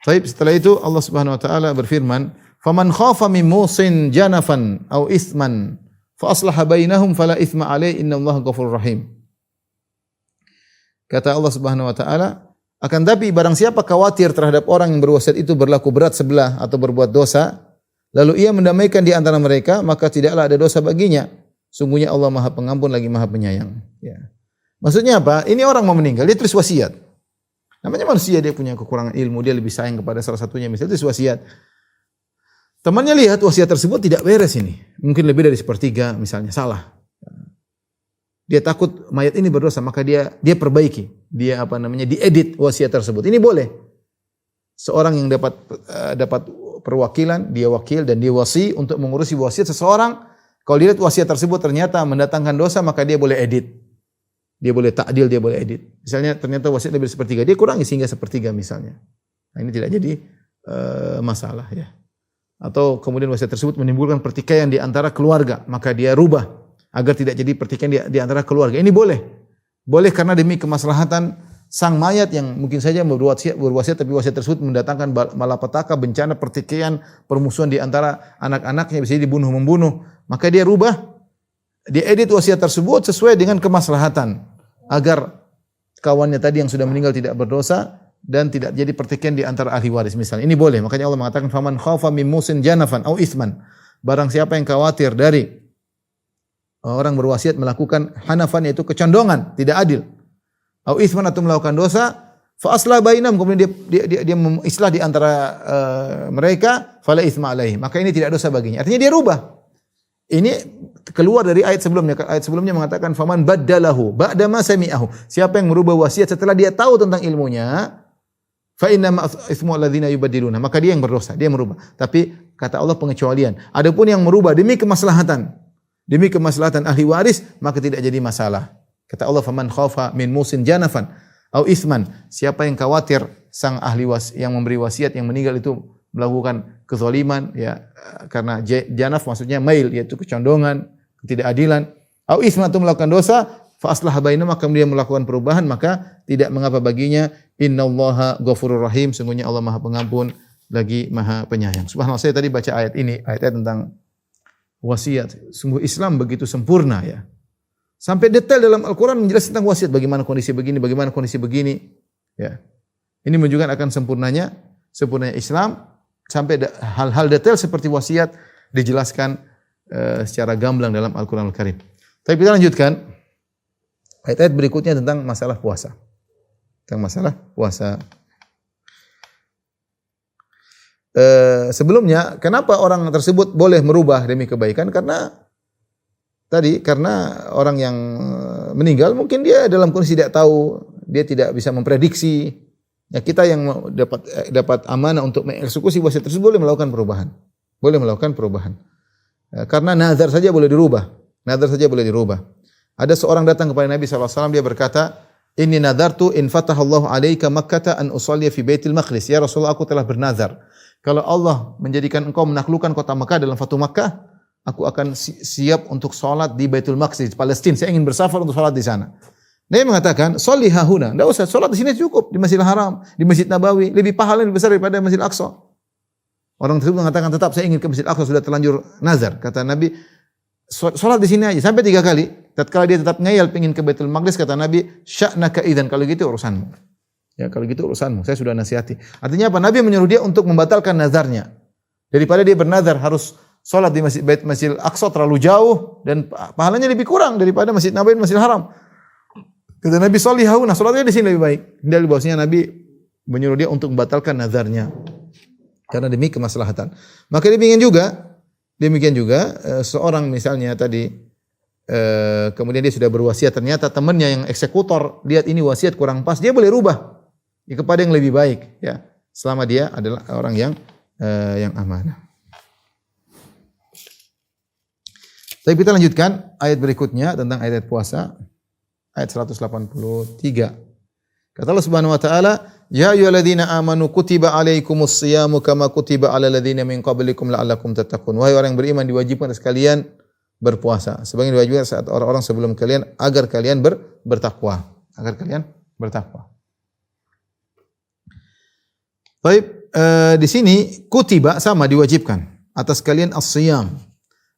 Baik, setelah itu Allah Subhanahu wa taala berfirman, "Faman khafa min musin janafan aw itsman fa aslaha bainahum fala itsma alaihi innallaha ghafurur rahim." Kata Allah Subhanahu wa taala, akan tapi barang siapa khawatir terhadap orang yang berwasiat itu berlaku berat sebelah atau berbuat dosa, lalu ia mendamaikan di antara mereka, maka tidaklah ada dosa baginya. Sungguhnya Allah Maha Pengampun lagi Maha Penyayang. Ya. Maksudnya apa? Ini orang mau meninggal, dia tulis wasiat. Namanya manusia, dia punya kekurangan ilmu, dia lebih sayang kepada salah satunya, misalnya tulis wasiat. Temannya lihat wasiat tersebut tidak beres ini. Mungkin lebih dari 1/3 misalnya, salah. Dia takut mayat ini berdosa, maka dia perbaiki. Dia diedit wasiat tersebut. Ini boleh. Seorang yang dapat perwakilan, dia wakil dan dia wasi untuk mengurusi wasiat seseorang. Kalau dilihat wasiat tersebut ternyata mendatangkan dosa, maka dia boleh edit. Dia boleh ta'dil, dia boleh edit. Misalnya ternyata wasiat lebih sepertiga, dia kurangi sehingga sepertiga misalnya. Nah, ini tidak jadi masalah ya. Atau kemudian wasiat tersebut menimbulkan pertikaian di antara keluarga, maka dia rubah agar tidak jadi pertikaian di antara keluarga. Ini boleh. Boleh karena demi kemaslahatan sang mayat yang mungkin saja berwasiat tapi wasiat tersebut mendatangkan malapetaka, bencana, pertikaian, permusuhan di antara anak-anaknya, bisa dibunuh-membunuh. Maka dia rubah, dia edit wasiat tersebut sesuai dengan kemaslahatan agar kawannya tadi yang sudah meninggal tidak berdosa dan tidak jadi pertikaian di antara ahli waris misalnya. Ini boleh. Makanya Allah mengatakan faman khafa min musin janafan au itsman. Barang siapa yang khawatir dari orang berwasiat melakukan hanafan, yaitu kecondongan, tidak adil. Au itsman, atau melakukan dosa, fa aslah bainam, kemudian dia islah di antara mereka, fala itsma alaihi, maka ini tidak dosa baginya. Artinya dia rubah. Ini keluar dari ayat sebelumnya. Ayat sebelumnya mengatakan faman baddalahu ba'da ma sami'ahu. Siapa yang merubah wasiat setelah dia tahu tentang ilmunya, fa inna ma itsmu alladzina yubaddiluna, maka dia yang berdosa, dia merubah. Tapi kata Allah pengecualian. Adapun yang merubah demi kemaslahatan ahli waris, maka tidak jadi masalah. Kata Allah, faman khafa min musin janafan au itsman, siapa yang khawatir sang ahli yang memberi wasiat yang meninggal itu melakukan kezaliman, ya, karena janaf maksudnya mail, yaitu kecondongan, ketidakadilan, au itsman, atau melakukan dosa, fa aslaha bainahum, maka dia melakukan perubahan, maka tidak mengapa baginya. Innallaha ghafurur rahim, sungguhnya Allah Maha Pengampun lagi Maha Penyayang. Subhanallah, saya tadi baca ayat ini, ayat tentang wasiat. Sungguh Islam begitu sempurna ya. Sampai detail dalam Al-Quran menjelaskan tentang wasiat, bagaimana kondisi begini, ya. Ini menunjukkan akan sempurnanya Islam, sampai hal-hal detail seperti wasiat dijelaskan secara gamblang dalam Al-Quran Al-Karim. Tapi kita lanjutkan ayat-ayat berikutnya tentang masalah puasa. Sebelumnya, kenapa orang tersebut boleh merubah demi kebaikan? Karena orang yang meninggal mungkin dia dalam kondisi tidak tahu, dia tidak bisa memprediksi. Ya, kita yang dapat amanah untuk mengeksekusi wasiat tersebut boleh melakukan perubahan. Karena nazar saja boleh dirubah. Ada seorang datang kepada Nabi SAW, dia berkata, inni nadartu in fatahallahu alaika makkata an usalliya fi baitil maqdis. Ya Rasulullah, aku telah bernazar, kalau Allah menjadikan engkau menaklukkan kota Makkah dalam Fatu Makkah, aku akan siap untuk salat di Baitul Maqdis, Palestina. Saya ingin bersafar untuk salat di sana. Nabi mengatakan, "Shalli hahuna." Enggak usah, salat di sini cukup, di Masjidil Haram, di Masjid Nabawi, lebih pahala lebih besar daripada Masjidil Aqsa. Orang tersebut mengatakan, "Tetap saya ingin ke Masjidil Aqsa, sudah terlanjur nazar." Kata Nabi, "Salat di sini aja sampai 3 kali." Tatkala dia tetap ngeyel pengin ke Baitul Maqdis, kata Nabi, "Sya'naka idzan." Kalau gitu urusanmu. Ya, kalau gitu urusanmu. Saya sudah nasihati. Artinya apa? Nabi menyuruh dia untuk membatalkan nazarnya. Daripada dia bernazar harus salat di Masjid Aqsa terlalu jauh dan pahalanya lebih kurang daripada Masjid Nabawi dan Masjidil Haram. Kata Nabi, "Shalli hauna." Salatnya di sini lebih baik. Dari bahwasanya Nabi menyuruh dia untuk membatalkan nazarnya karena demi kemaslahatan. Maka demikian juga seorang misalnya tadi kemudian dia sudah berwasiat, ternyata temannya yang eksekutor lihat ini wasiat kurang pas, dia boleh rubah kepada yang lebih baik, ya, selama dia adalah orang yang amanah. Tapi kita lanjutkan ayat berikutnya tentang ayat puasa, ayat 183. Kata Allah Subhanahu wa taala, "Ya ayyuhalladzina amanu kutiba alaikumus shiyamu kama kutiba alal ladzina min qablikum la'allakum tattaqun." Wahai orang yang beriman, diwajibkan atas kalian berpuasa sebagaimana diwajibkan saat orang-orang sebelum kalian agar kalian bertakwa. Baik, di sini kutiba sama diwajibkan atas kalian as-shiyam.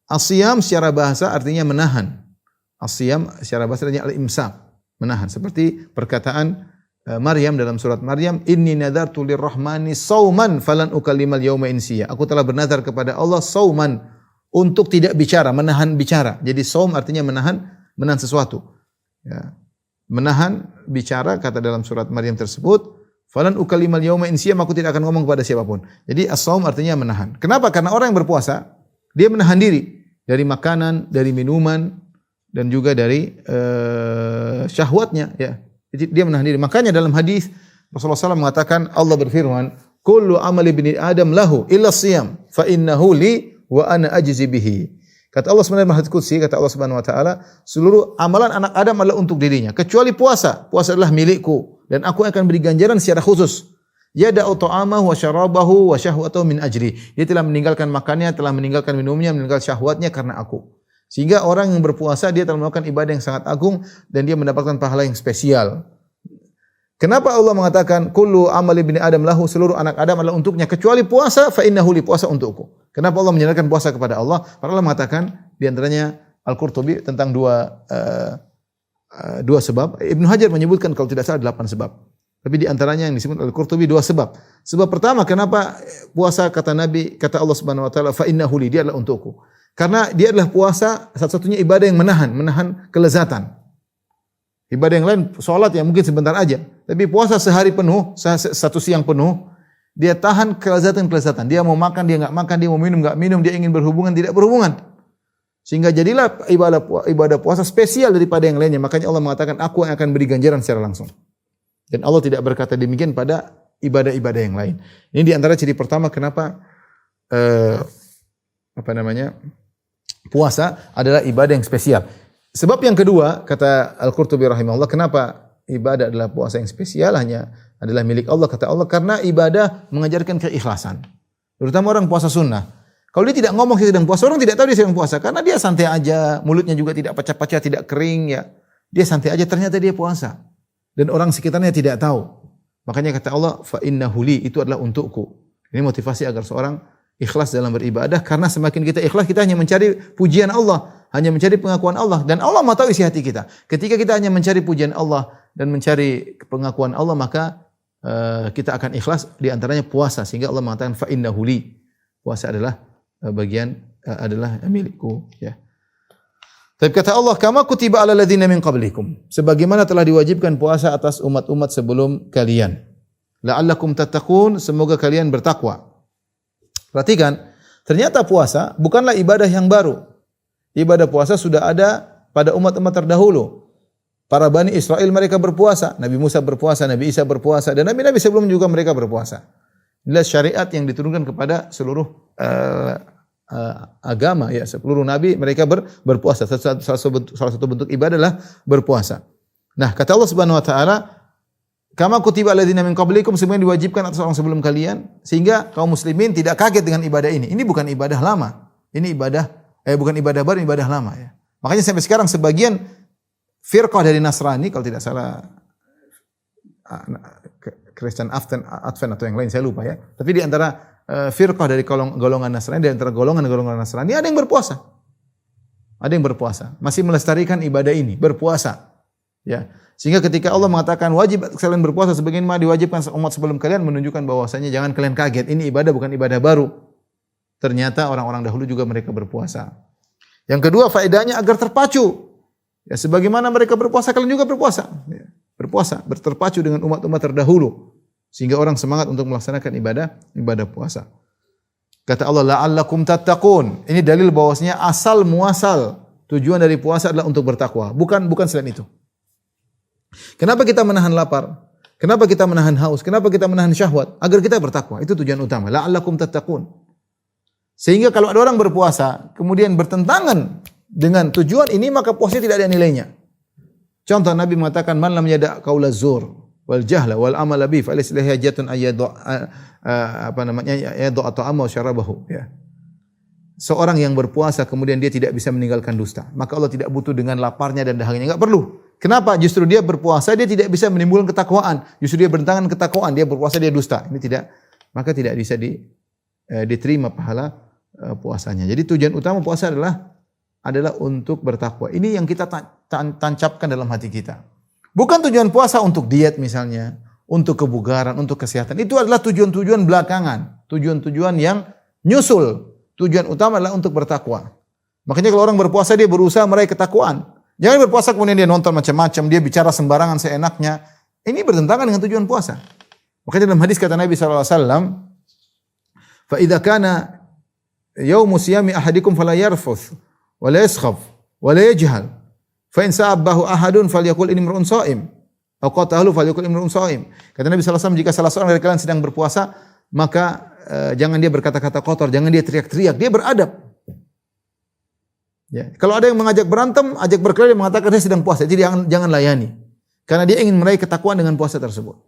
As-shiyam secara bahasa artinya menahan. As-shiyam secara bahasa artinya al-imsak, menahan. Seperti perkataan Maryam dalam surat Maryam, "Inni nadartu lirrahmani shauman falan ukallimal yauma insiya." Aku telah bernazar kepada Allah sauman, untuk tidak bicara, menahan bicara. Jadi saum artinya menahan sesuatu. Ya. Menahan bicara, kata dalam surat Maryam tersebut, "Falan ukallimal yauma insiya," aku tidak akan ngomong kepada siapapun. Jadi as-saum artinya menahan. Kenapa? Karena orang yang berpuasa, dia menahan diri dari makanan, dari minuman, dan juga dari syahwatnya, ya. Jadi dia menahan diri. Makanya dalam hadis Rasulullah SAW mengatakan, Allah berfirman, kullu amali ibni Adam lahu illa siyam fa innahu li wa ana ajzi bihi. Kata Allah sebenarnya Maha Qudsi, kata Allah Subhanahu wa taala, seluruh amalan anak Adam adalah untuk dirinya kecuali puasa. Puasa adalah milikku dan aku akan beri ganjaran secara khusus. Yada'u ta'amahu wa syarabahu wa syahwatahu min ajri. Dia telah meninggalkan makannya, telah meninggalkan minumnya, meninggalkan syahwatnya karena aku. Sehingga orang yang berpuasa dia telah melakukan ibadah yang sangat agung dan dia mendapatkan pahala yang spesial. Kenapa Allah mengatakan kullu amali ibni Adam lahu, seluruh anak Adam adalah untuknya kecuali puasa, fa innahu li, puasa untukku. Kenapa Allah menyerahkan puasa kepada Allah? Para ulama mengatakan di antaranya Al-Qurtubi tentang dua sebab. Ibnu Hajar menyebutkan kalau tidak salah 8 sebab. Tapi di antaranya yang disebut Al-Qurtubi 2 sebab. Sebab pertama, kenapa puasa kata Nabi, kata Allah Subhanahu wa taala fa innahu li, dia adalah untukku. Karena dia adalah puasa satu-satunya ibadah yang menahan kelezatan. Ibadah yang lain, salat yang mungkin sebentar aja, tapi puasa sehari penuh, satu siang penuh, dia tahan kelezatan-kelezatan. Dia mau makan, dia enggak makan, dia mau minum, enggak minum, dia ingin berhubungan, tidak berhubungan. Sehingga jadilah ibadah puasa spesial daripada yang lainnya. Makanya Allah mengatakan, aku yang akan beri ganjaran secara langsung. Dan Allah tidak berkata demikian pada ibadah-ibadah yang lain. Ini di antara ciri pertama kenapa puasa adalah ibadah yang spesial. Sebab yang kedua, kata Al-Qurtubi rahimahullah, kenapa ibadah adalah puasa yang spesial hanya adalah milik Allah, kata Allah, karena ibadah mengajarkan keikhlasan. Terutama orang puasa sunnah. Kalau dia tidak ngomong dia sedang puasa, orang tidak tahu dia sedang puasa karena dia santai aja, mulutnya juga tidak pecah-pecah, tidak kering ya. Dia santai aja, ternyata dia puasa. Dan orang sekitarnya tidak tahu. Makanya kata Allah, fa innahu li, itu adalah untukku. Ini motivasi agar seorang ikhlas dalam beribadah, karena semakin kita ikhlas, kita hanya mencari pujian Allah, hanya mencari pengakuan Allah, dan Allah Maha tahu isi hati kita. Ketika kita hanya mencari pujian Allah dan mencari pengakuan Allah, maka kita akan ikhlas. Di antaranya puasa, sehingga Allah mengatakan fa innahu li, puasa adalah adalah milikku, ya. Tapi kata Allah, kama kutiba ala ladzina min qablikum, sebagaimana telah diwajibkan puasa atas umat-umat sebelum kalian. La'allakum tattaqun, semoga kalian bertakwa. Perhatikan, ternyata puasa bukanlah ibadah yang baru. Ibadah puasa sudah ada pada umat-umat terdahulu. Para Bani Israel mereka berpuasa, Nabi Musa berpuasa, Nabi Isa berpuasa, dan nabi-nabi sebelum juga mereka berpuasa. Inilah syariat yang diturunkan kepada seluruh agama, ya, seluruh nabi mereka berpuasa. Salah satu bentuk ibadah adalah berpuasa. Nah, kata Allah Subhanahu wa taala, kama kutiba alladzina min qablikum, semuanya diwajibkan atas orang sebelum kalian, sehingga kaum muslimin tidak kaget dengan ibadah ini. Ini bukan ibadah lama. Ini bukan ibadah baru, ibadah lama, ya. Makanya sampai sekarang sebagian firqah dari Nasrani, kalau tidak salah Kristen Advent atau yang lain saya lupa, ya. Tapi di antara firqah dari golongan Nasrani, di antara golongan Nasrani ada yang berpuasa. Ada yang berpuasa, masih melestarikan ibadah ini, berpuasa. Ya. Sehingga ketika Allah mengatakan wajib kalian berpuasa sebagaimana diwajibkan umat sebelum kalian, menunjukkan bahwasanya jangan kalian kaget, ini ibadah bukan ibadah baru. Ternyata orang-orang dahulu juga mereka berpuasa. Yang kedua, faedahnya agar terpacu. Ya, sebagaimana mereka berpuasa, kalian juga berpuasa. Ya, berpuasa, terpacu dengan umat-umat terdahulu. Sehingga orang semangat untuk melaksanakan ibadah puasa. Kata Allah, la'allakum tattaqun. Ini dalil bahwasanya asal muasal tujuan dari puasa adalah untuk bertakwa, bukan selain itu. Kenapa kita menahan lapar? Kenapa kita menahan haus? Kenapa kita menahan syahwat? Agar kita bertakwa. Itu tujuan utama. La'allakum tattaqun. Sehingga kalau ada orang berpuasa kemudian bertentangan dengan tujuan ini, maka puasa tidak ada nilainya. Contoh, Nabi mengatakan, man lam yada' qaula zur wal jahla wal amala bi fa laysa lahu hajatun ayyadu ta'ama wa syarabahu, ya. Seorang yang berpuasa kemudian dia tidak bisa meninggalkan dusta, maka Allah tidak butuh dengan laparnya dan dahaganya, enggak perlu. Kenapa? Justru dia berpuasa dia tidak bisa menimbulkan ketakwaan, justru dia bertentangan ketakwaan, dia berpuasa dia dusta. Ini tidak, maka tidak bisa diterima pahala puasanya. Jadi tujuan utama puasa adalah untuk bertakwa. Ini yang kita tancapkan dalam hati kita. Bukan tujuan puasa untuk diet misalnya, untuk kebugaran, untuk kesehatan. Itu adalah tujuan-tujuan belakangan, tujuan-tujuan yang nyusul. Tujuan utama adalah untuk bertakwa. Makanya kalau orang berpuasa dia berusaha meraih ketakwaan. Jangan berpuasa kemudian dia nonton macam-macam, dia bicara sembarangan seenaknya. Ini bertentangan dengan tujuan puasa. Makanya dalam hadis kata Nabi SAW, fa idza kana yaumu siyami ahadikum fala yarfuth wa la yaskhab wa la yajhal fa in sa'abahu ahadun falyaqul inni mar'un sha'im atau qatalahu falyaqul inni mar'un sha'im. Kata Nabi SAW, jika salah seorang dari kalian sedang berpuasa, maka jangan dia berkata-kata kotor, jangan dia teriak-teriak, dia beradab. Ya. Kalau ada yang mengajak berantem, ajak berkelahi, dia mengatakan dia sedang puasa, jadi jangan layani. Karena dia ingin meraih ketakwaan dengan puasa tersebut.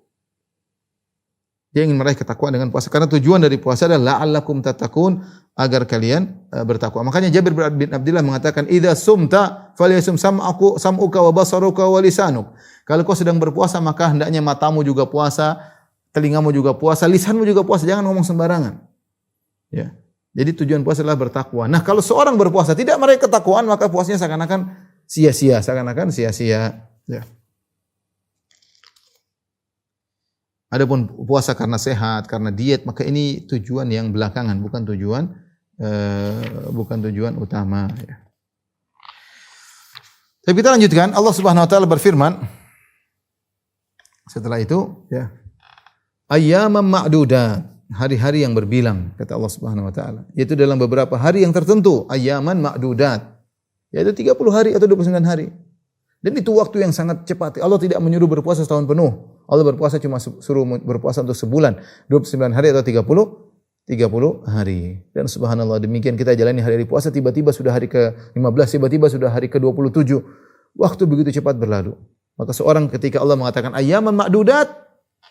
Dia ingin meraih ketakwaan dengan puasa. Karena tujuan dari puasa adalah la'allakum tattaqun, agar kalian bertakwa. Makanya Jabir bin Abdullah mengatakan, "Idza sumta falyasum sam'uka wa basaruka wa lisanuk." Kalau kau sedang berpuasa, maka hendaknya matamu juga puasa, telingamu juga puasa, lisanmu juga puasa, jangan ngomong sembarangan. Ya. Jadi tujuan puasa adalah bertakwa. Nah, kalau seorang berpuasa tidak meraih ketakwaan, maka puasanya seakan-akan sia-sia, Ya. Adapun puasa karena sehat, karena diet, maka ini tujuan yang belakangan, bukan tujuan utama. Ya. Tapi kita lanjutkan. Allah Subhanahu Wa Taala berfirman setelah itu, ya, ayyaman ma'dudat, hari-hari yang berbilang, kata Allah Subhanahu Wa Taala. Yaitu dalam beberapa hari yang tertentu, ayyaman ma'dudat, yaitu 30 hari atau 29 hari. Dan itu waktu yang sangat cepat. Allah tidak menyuruh berpuasa setahun penuh. Allah berpuasa cuma suruh berpuasa untuk sebulan, 29 hari atau 30 hari. Dan subhanallah, demikian kita jalani hari-hari puasa, tiba-tiba sudah hari ke-15, tiba-tiba sudah hari ke-27. Waktu begitu cepat berlalu. Maka seorang ketika Allah mengatakan ayyaman ma'dudat,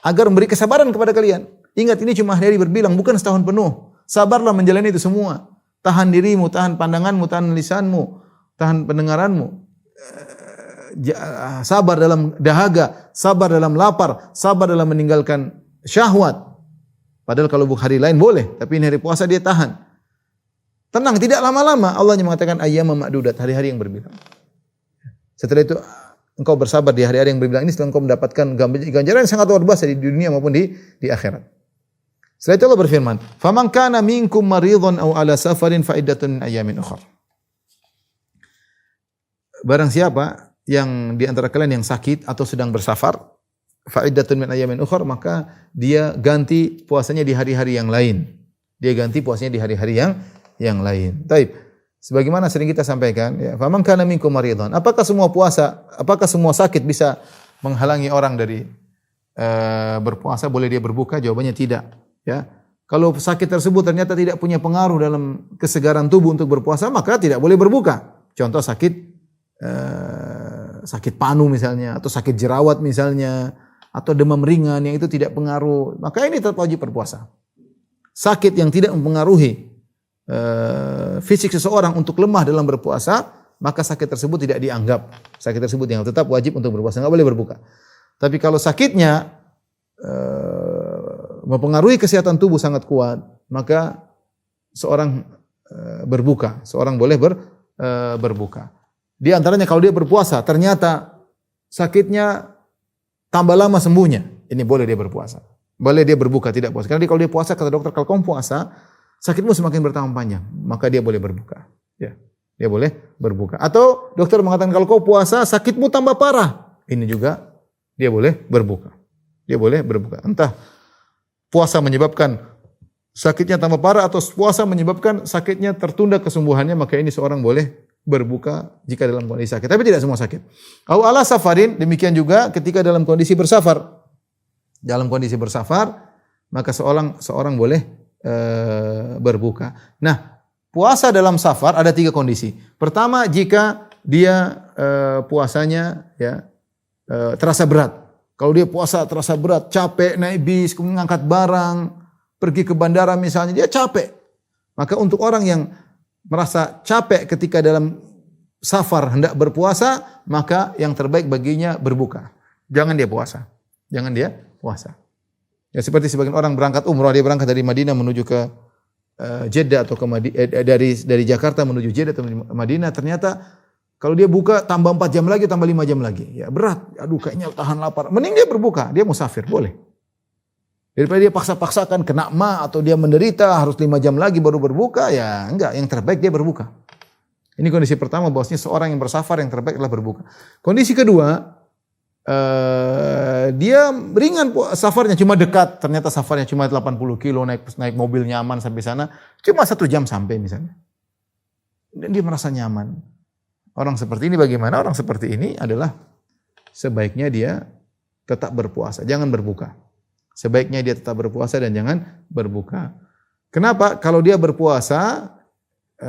agar memberi kesabaran kepada kalian. Ingat, ini cuma hari berbilang, bukan setahun penuh. Sabarlah menjalani itu semua. Tahan dirimu, tahan pandanganmu, tahan lisanmu, tahan pendengaranmu. Sabar dalam dahaga, sabar dalam lapar, sabar dalam meninggalkan syahwat. Padahal kalau hari lain boleh, tapi ini hari puasa dia tahan. Tenang, tidak lama-lama. Allah hanya mengatakan ayyaman ma'dudat, hari-hari yang berbilang. Setelah itu engkau bersabar di hari-hari yang berbilang ini, setelah engkau mendapatkan ganjaran yang sangat luar biasa di dunia maupun di akhirat. Setelah itu Allah berfirman, "Faman kana minkum maridhan aw ala safarin fa iddatun min ayyamin ukhra." Barang siapa yang di antara kalian yang sakit atau sedang bersafar, fa iddatun min ayyamin ukhra, maka dia ganti puasanya di hari-hari yang lain. Dia ganti puasanya di hari-hari yang lain. Taib. Sebagaimana sering kita sampaikan, ya, faman kana minkum maridhan. Apakah semua sakit bisa menghalangi orang dari berpuasa, boleh dia berbuka? Jawabannya tidak, ya. Kalau sakit tersebut ternyata tidak punya pengaruh dalam kesegaran tubuh untuk berpuasa, maka tidak boleh berbuka. Contoh sakit panu misalnya, atau sakit jerawat misalnya, atau demam ringan yang itu tidak pengaruh, maka ini tetap wajib berpuasa. Sakit yang tidak mempengaruhi fisik seseorang untuk lemah dalam berpuasa, maka sakit tersebut tidak dianggap. Sakit tersebut yang tetap wajib untuk berpuasa, enggak boleh berbuka. Tapi kalau sakitnya mempengaruhi kesehatan tubuh sangat kuat, maka seorang berbuka, seorang boleh berbuka. Di antaranya kalau dia berpuasa, ternyata sakitnya tambah lama sembuhnya, ini boleh dia berpuasa. Boleh dia berbuka, tidak puasa. Karena kalau dia puasa, kata dokter, kalau kamu puasa, sakitmu semakin bertambah panjang, maka dia boleh berbuka. Ya, dia boleh berbuka. Atau dokter mengatakan kalau kau puasa, sakitmu tambah parah, ini juga dia boleh berbuka. Dia boleh berbuka. Entah puasa menyebabkan sakitnya tambah parah atau puasa menyebabkan sakitnya tertunda kesembuhannya, maka ini seorang boleh berbuka jika dalam kondisi sakit. Tapi tidak semua sakit. Au ala safarin, demikian juga ketika dalam kondisi bersafar. Dalam kondisi bersafar, maka seorang boleh berbuka. Nah, puasa dalam safar ada 3 kondisi. Pertama, jika dia puasanya ya terasa berat. Kalau dia puasa terasa berat, capek naik bis, kemudian ngangkat barang, pergi ke bandara misalnya, dia capek. Maka untuk orang yang merasa capek ketika dalam safar hendak berpuasa, maka yang terbaik baginya berbuka. Jangan dia puasa. Jangan dia puasa. Ya seperti sebagian orang berangkat umrah, dia berangkat dari Madinah menuju ke Jeddah atau ke dari Jakarta menuju Jeddah atau Madinah, ternyata kalau dia buka tambah 4 jam lagi, tambah 5 jam lagi. Ya berat. Aduh kayaknya tahan lapar. Mending dia berbuka, dia musafir, boleh. Daripada dia paksa-paksakan kena ma atau dia menderita harus 5 jam lagi baru berbuka, ya enggak, yang terbaik dia berbuka. Ini kondisi pertama, bahwasanya seorang yang bersafar yang terbaik adalah berbuka. Kondisi kedua, dia ringan safarnya, cuma dekat, ternyata safarnya cuma 80 kilo, naik mobil nyaman sampai sana, cuma 1 jam sampai misalnya. Dan dia merasa nyaman. Orang seperti ini bagaimana? Orang seperti ini adalah sebaiknya dia tetap berpuasa, jangan berbuka. Sebaiknya dia tetap berpuasa dan jangan berbuka. Kenapa? Kalau dia berpuasa,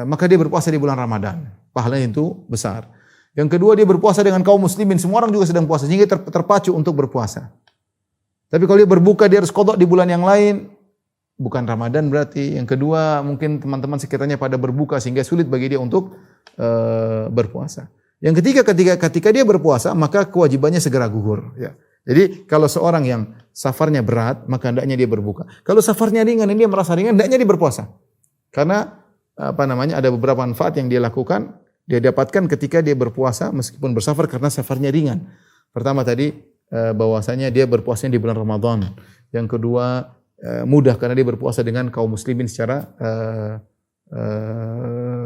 maka dia berpuasa di bulan Ramadan. Pahalanya itu besar. Yang kedua, dia berpuasa dengan kaum muslimin. Semua orang juga sedang puasa, sehingga terpacu untuk berpuasa. Tapi kalau dia berbuka, dia harus qada di bulan yang lain, bukan Ramadan berarti. Yang kedua, mungkin teman-teman sekitarnya pada berbuka sehingga sulit bagi dia untuk berpuasa. Yang ketiga, ketika dia berpuasa, maka kewajibannya segera gugur. Ya. Jadi kalau seorang yang safarnya berat, maka hendaknya dia berbuka. Kalau safarnya ringan, dia merasa ringan, hendaknya dia berpuasa. Karena ada beberapa manfaat yang dia lakukan, dia dapatkan ketika dia berpuasa meskipun bersafar karena safarnya ringan. Pertama tadi bahwasanya dia berpuasanya di bulan Ramadan. Yang kedua, mudah karena dia berpuasa dengan kaum muslimin secara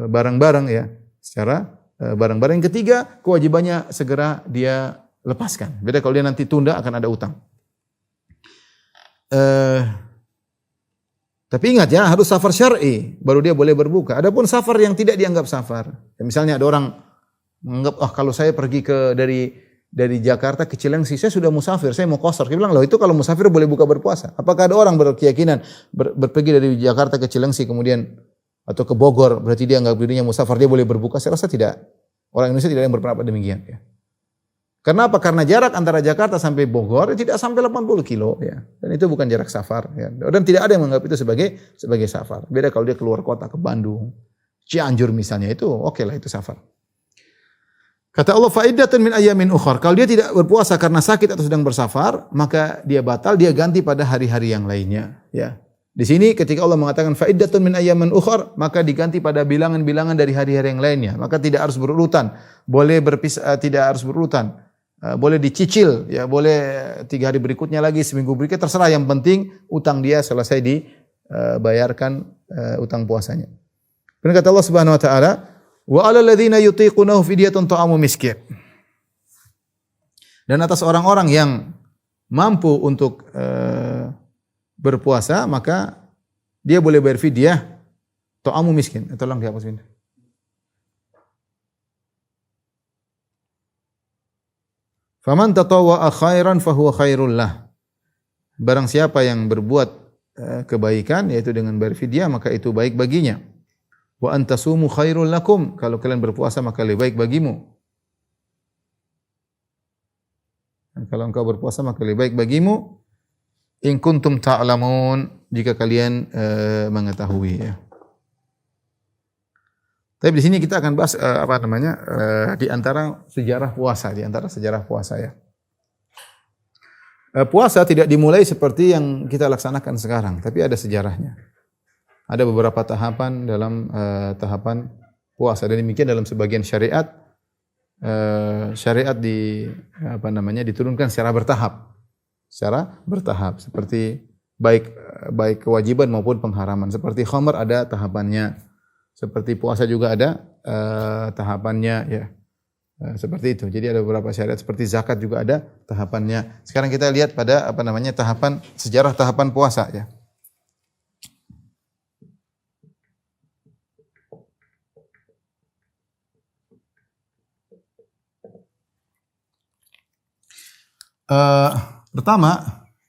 bareng-bareng ya, secara bareng-bareng. Yang ketiga, kewajibannya segera dia lepaskan. Beda kalau dia nanti tunda akan ada utang. Tapi ingat ya, harus safar syar'i baru dia boleh berbuka. Adapun safar yang tidak dianggap safar, ya misalnya ada orang menganggap kalau saya pergi dari Jakarta ke Cilengsi, saya sudah musafir, saya mau qashar. Dia bilang, loh itu kalau musafir boleh buka berpuasa. Apakah ada orang berkeyakinan berpergi dari Jakarta ke Cilengsi kemudian atau ke Bogor, berarti dia anggap dirinya musafir, dia boleh berbuka? Saya rasa tidak. Orang Indonesia tidak ada yang berpendapat demikian. Ya. Kenapa? Karena jarak antara Jakarta sampai Bogor tidak sampai 80 kilo. Ya. Dan itu bukan jarak safar. Ya. Dan tidak ada yang menganggap itu sebagai safar. Beda kalau dia keluar kota ke Bandung, Cianjur misalnya, itu oke lah itu safar. Kata Allah, fa'iddatun min ayyamin ukhar. Kalau dia tidak berpuasa karena sakit atau sedang bersafar, maka dia batal, dia ganti pada hari-hari yang lainnya. Ya. Di sini ketika Allah mengatakan fa'iddatun min ayyamin ukhar, maka diganti pada bilangan-bilangan dari hari-hari yang lainnya. Maka tidak harus berurutan. Boleh berpisah, tidak harus berurutan. Boleh dicicil, ya boleh 3 hari berikutnya lagi, seminggu berikutnya, terserah. Yang penting utang dia selesai dibayarkan utang puasanya. Kemudian kata Allah Subhanahu wa taala, wa 'alal ladzina yutiqunahu fidyatun ta'amu miskin. Dan atas orang-orang yang mampu untuk berpuasa, maka dia boleh bayar fidyah ta'amu miskin. Tolong dihapus ini. Faman tatawwa'a khairan fahuwa khairul lah. Barang siapa yang berbuat kebaikan yaitu dengan bayar fidyah, maka itu baik baginya. Wa antasumu khairul lakum. Kalau kalian berpuasa maka lebih baik bagimu. Dan kalau engkau berpuasa maka lebih baik bagimu. In kuntum ta'lamun, jika kalian mengetahui ya. Tapi di sini kita akan bahas di antara sejarah puasa, ya. Puasa tidak dimulai seperti yang kita laksanakan sekarang, tapi ada sejarahnya. Ada beberapa tahapan dalam tahapan puasa, dan demikian dalam sebagian syariat. Syariat diturunkan secara bertahap, seperti baik kewajiban maupun pengharaman. Seperti khamr ada tahapannya, seperti puasa juga ada tahapannya, ya. Seperti itu. Jadi ada beberapa syariat, seperti zakat juga ada tahapannya. Sekarang kita lihat pada sejarah tahapan puasa, ya.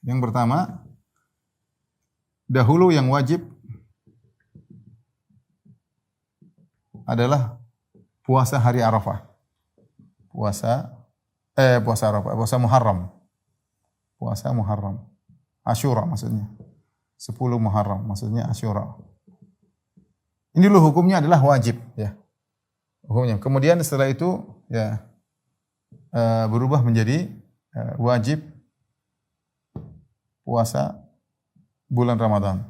Yang pertama, dahulu yang wajib adalah puasa hari Arafah. Puasa Muharram. Puasa Muharram. Asyura maksudnya. 10 Muharram maksudnya Asyura. Ini dulu hukumnya adalah wajib, ya. Hukumnya. Kemudian setelah itu ya berubah menjadi wajib puasa bulan Ramadan.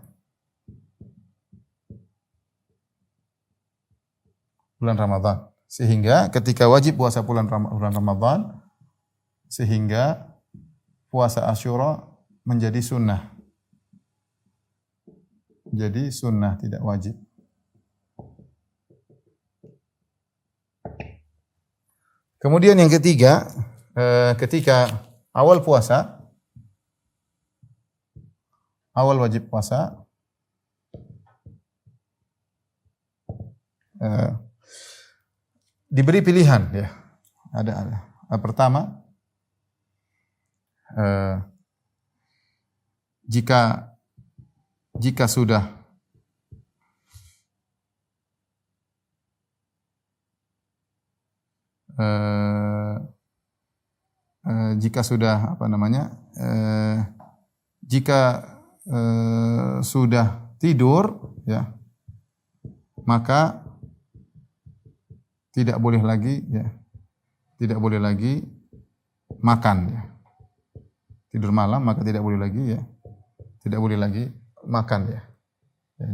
Sehingga ketika wajib puasa bulan Ramadan, sehingga puasa Asyura menjadi sunnah. Jadi sunnah, tidak wajib. Kemudian yang ketiga, ketika awal wajib puasa, diberi pilihan, ya. Ada. Pertama, jika sudah sudah tidur, ya, maka tidak boleh lagi makan, ya. Tidur malam maka tidak boleh lagi makan, ya.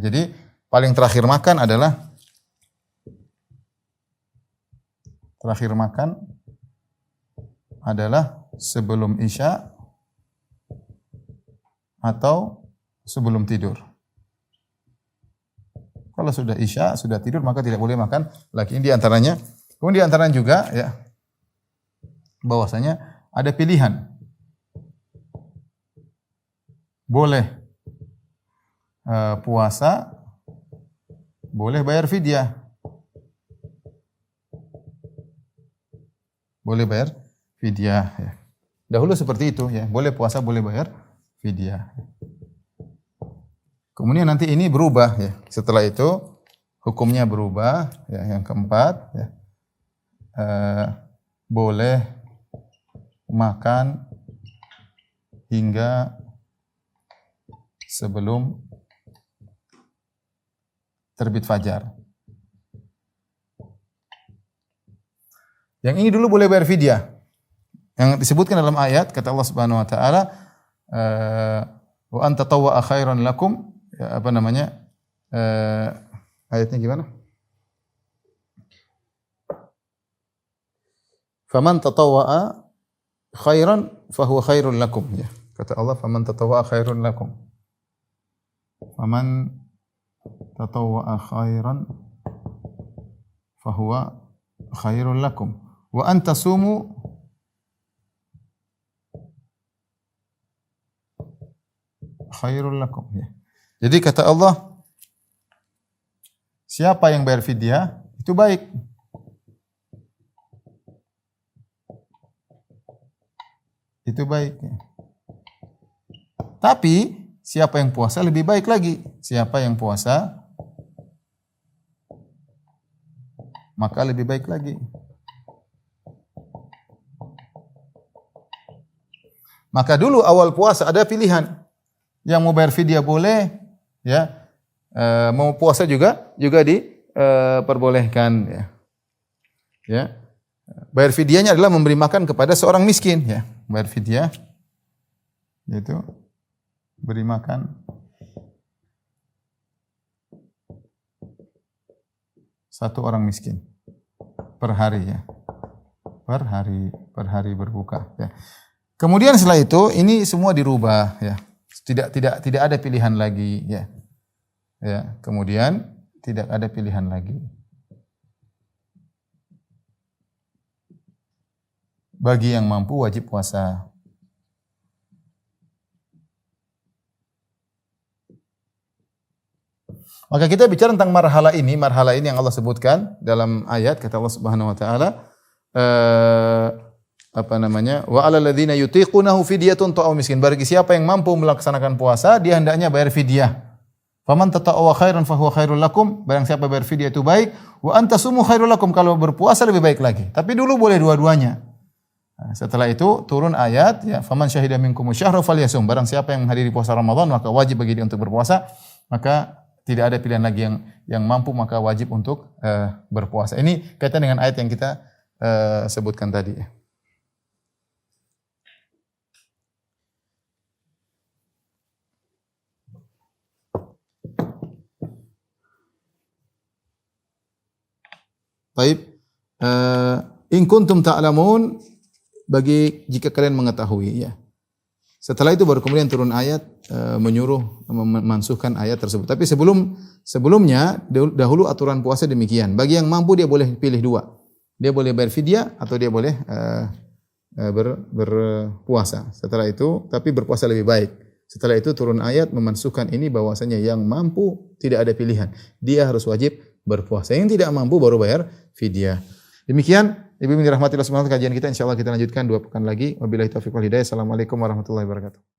Jadi paling terakhir makan adalah sebelum Isya atau sebelum tidur. Kalau sudah Isya, sudah tidur, maka tidak boleh makan lagi. Ini di antaranya. Kemudian di antaranya juga, ya, bahwasanya ada pilihan. Boleh puasa, boleh bayar fidyah. Boleh bayar fidyah, ya. Dahulu seperti itu, ya. Boleh puasa, boleh bayar fidyah. Kemudian nanti ini berubah, ya. Setelah itu hukumnya berubah, ya. Yang keempat, ya, boleh makan hingga sebelum terbit fajar. Yang ini dulu boleh bayar fidyah. Yang disebutkan dalam ayat, kata Allah Subhanahu wa taala, wa anta tawwa khairan lakum, ya, apa namanya? Ayatnya gimana? Faman tatawwa'a khairan fahuwa khairul lakum, ya. Kata Allah, faman tatawwa'a khairun lakum. Faman tatawwa'a khairan fahuwa khairul lakum. Wa anta sumu khairul lakum, ya. Jadi kata Allah, siapa yang bayar fidyah itu baik. Itu baik, ya. Tapi siapa yang puasa lebih baik lagi. Siapa yang puasa maka lebih baik lagi. Maka dulu awal puasa ada pilihan. Yang mau bayar fidyah boleh, ya. Mau puasa juga diperbolehkan, ya. Ya. Bayar fidyahnya adalah memberi makan kepada seorang miskin, ya. Bayar fidyah yaitu beri makan satu orang miskin per hari, ya. Per hari berbuka, ya. Kemudian setelah itu ini semua dirubah, ya. Tidak ada pilihan lagi, ya. Ya, kemudian tidak ada pilihan lagi. Bagi yang mampu wajib puasa. Maka kita bicara tentang marhala ini yang Allah sebutkan dalam ayat, kata Allah Subhanahu wa taala, wa 'alal ladzina yutiqunahu fidyatun ta'am miskin. Bagi siapa yang mampu melaksanakan puasa, dia hendaknya bayar fidyah. Faman tatawwa khairan fahuwa khairul lakum. Barang siapa bayar fidyah itu baik. Wa antasumu khairul lakum. Kalau berpuasa lebih baik lagi. Tapi dulu boleh dua-duanya. Nah, setelah itu turun ayat, ya, faman syahida minkum syahra falyasum. Barang siapa yang menghadiri puasa Ramadan maka wajib bagi dia untuk berpuasa. Maka tidak ada pilihan lagi yang mampu maka wajib untuk berpuasa. Ini kaitan dengan ayat yang kita sebutkan tadi. Baik, in kuntum ta'lamun, bagi jika kalian mengetahui, ya. Setelah itu baru kemudian turun ayat menyuruh memansuhkan ayat tersebut. Tapi sebelumnya dahulu aturan puasa demikian. Bagi yang mampu dia boleh pilih dua. Dia boleh bayar fidyah atau dia boleh berpuasa. Setelah itu tapi berpuasa lebih baik. Setelah itu turun ayat memansuhkan ini bahwasanya yang mampu tidak ada pilihan. Dia harus wajib berpuasa. Yang tidak mampu baru bayar fidyah. Demikian Ibu yang dirahmati Allah Subhanahu wa taala, kajian kita insyaallah kita lanjutkan 2 pekan lagi. Wabillahi taufiq wal hidayah. Assalamualaikum warahmatullahi wabarakatuh.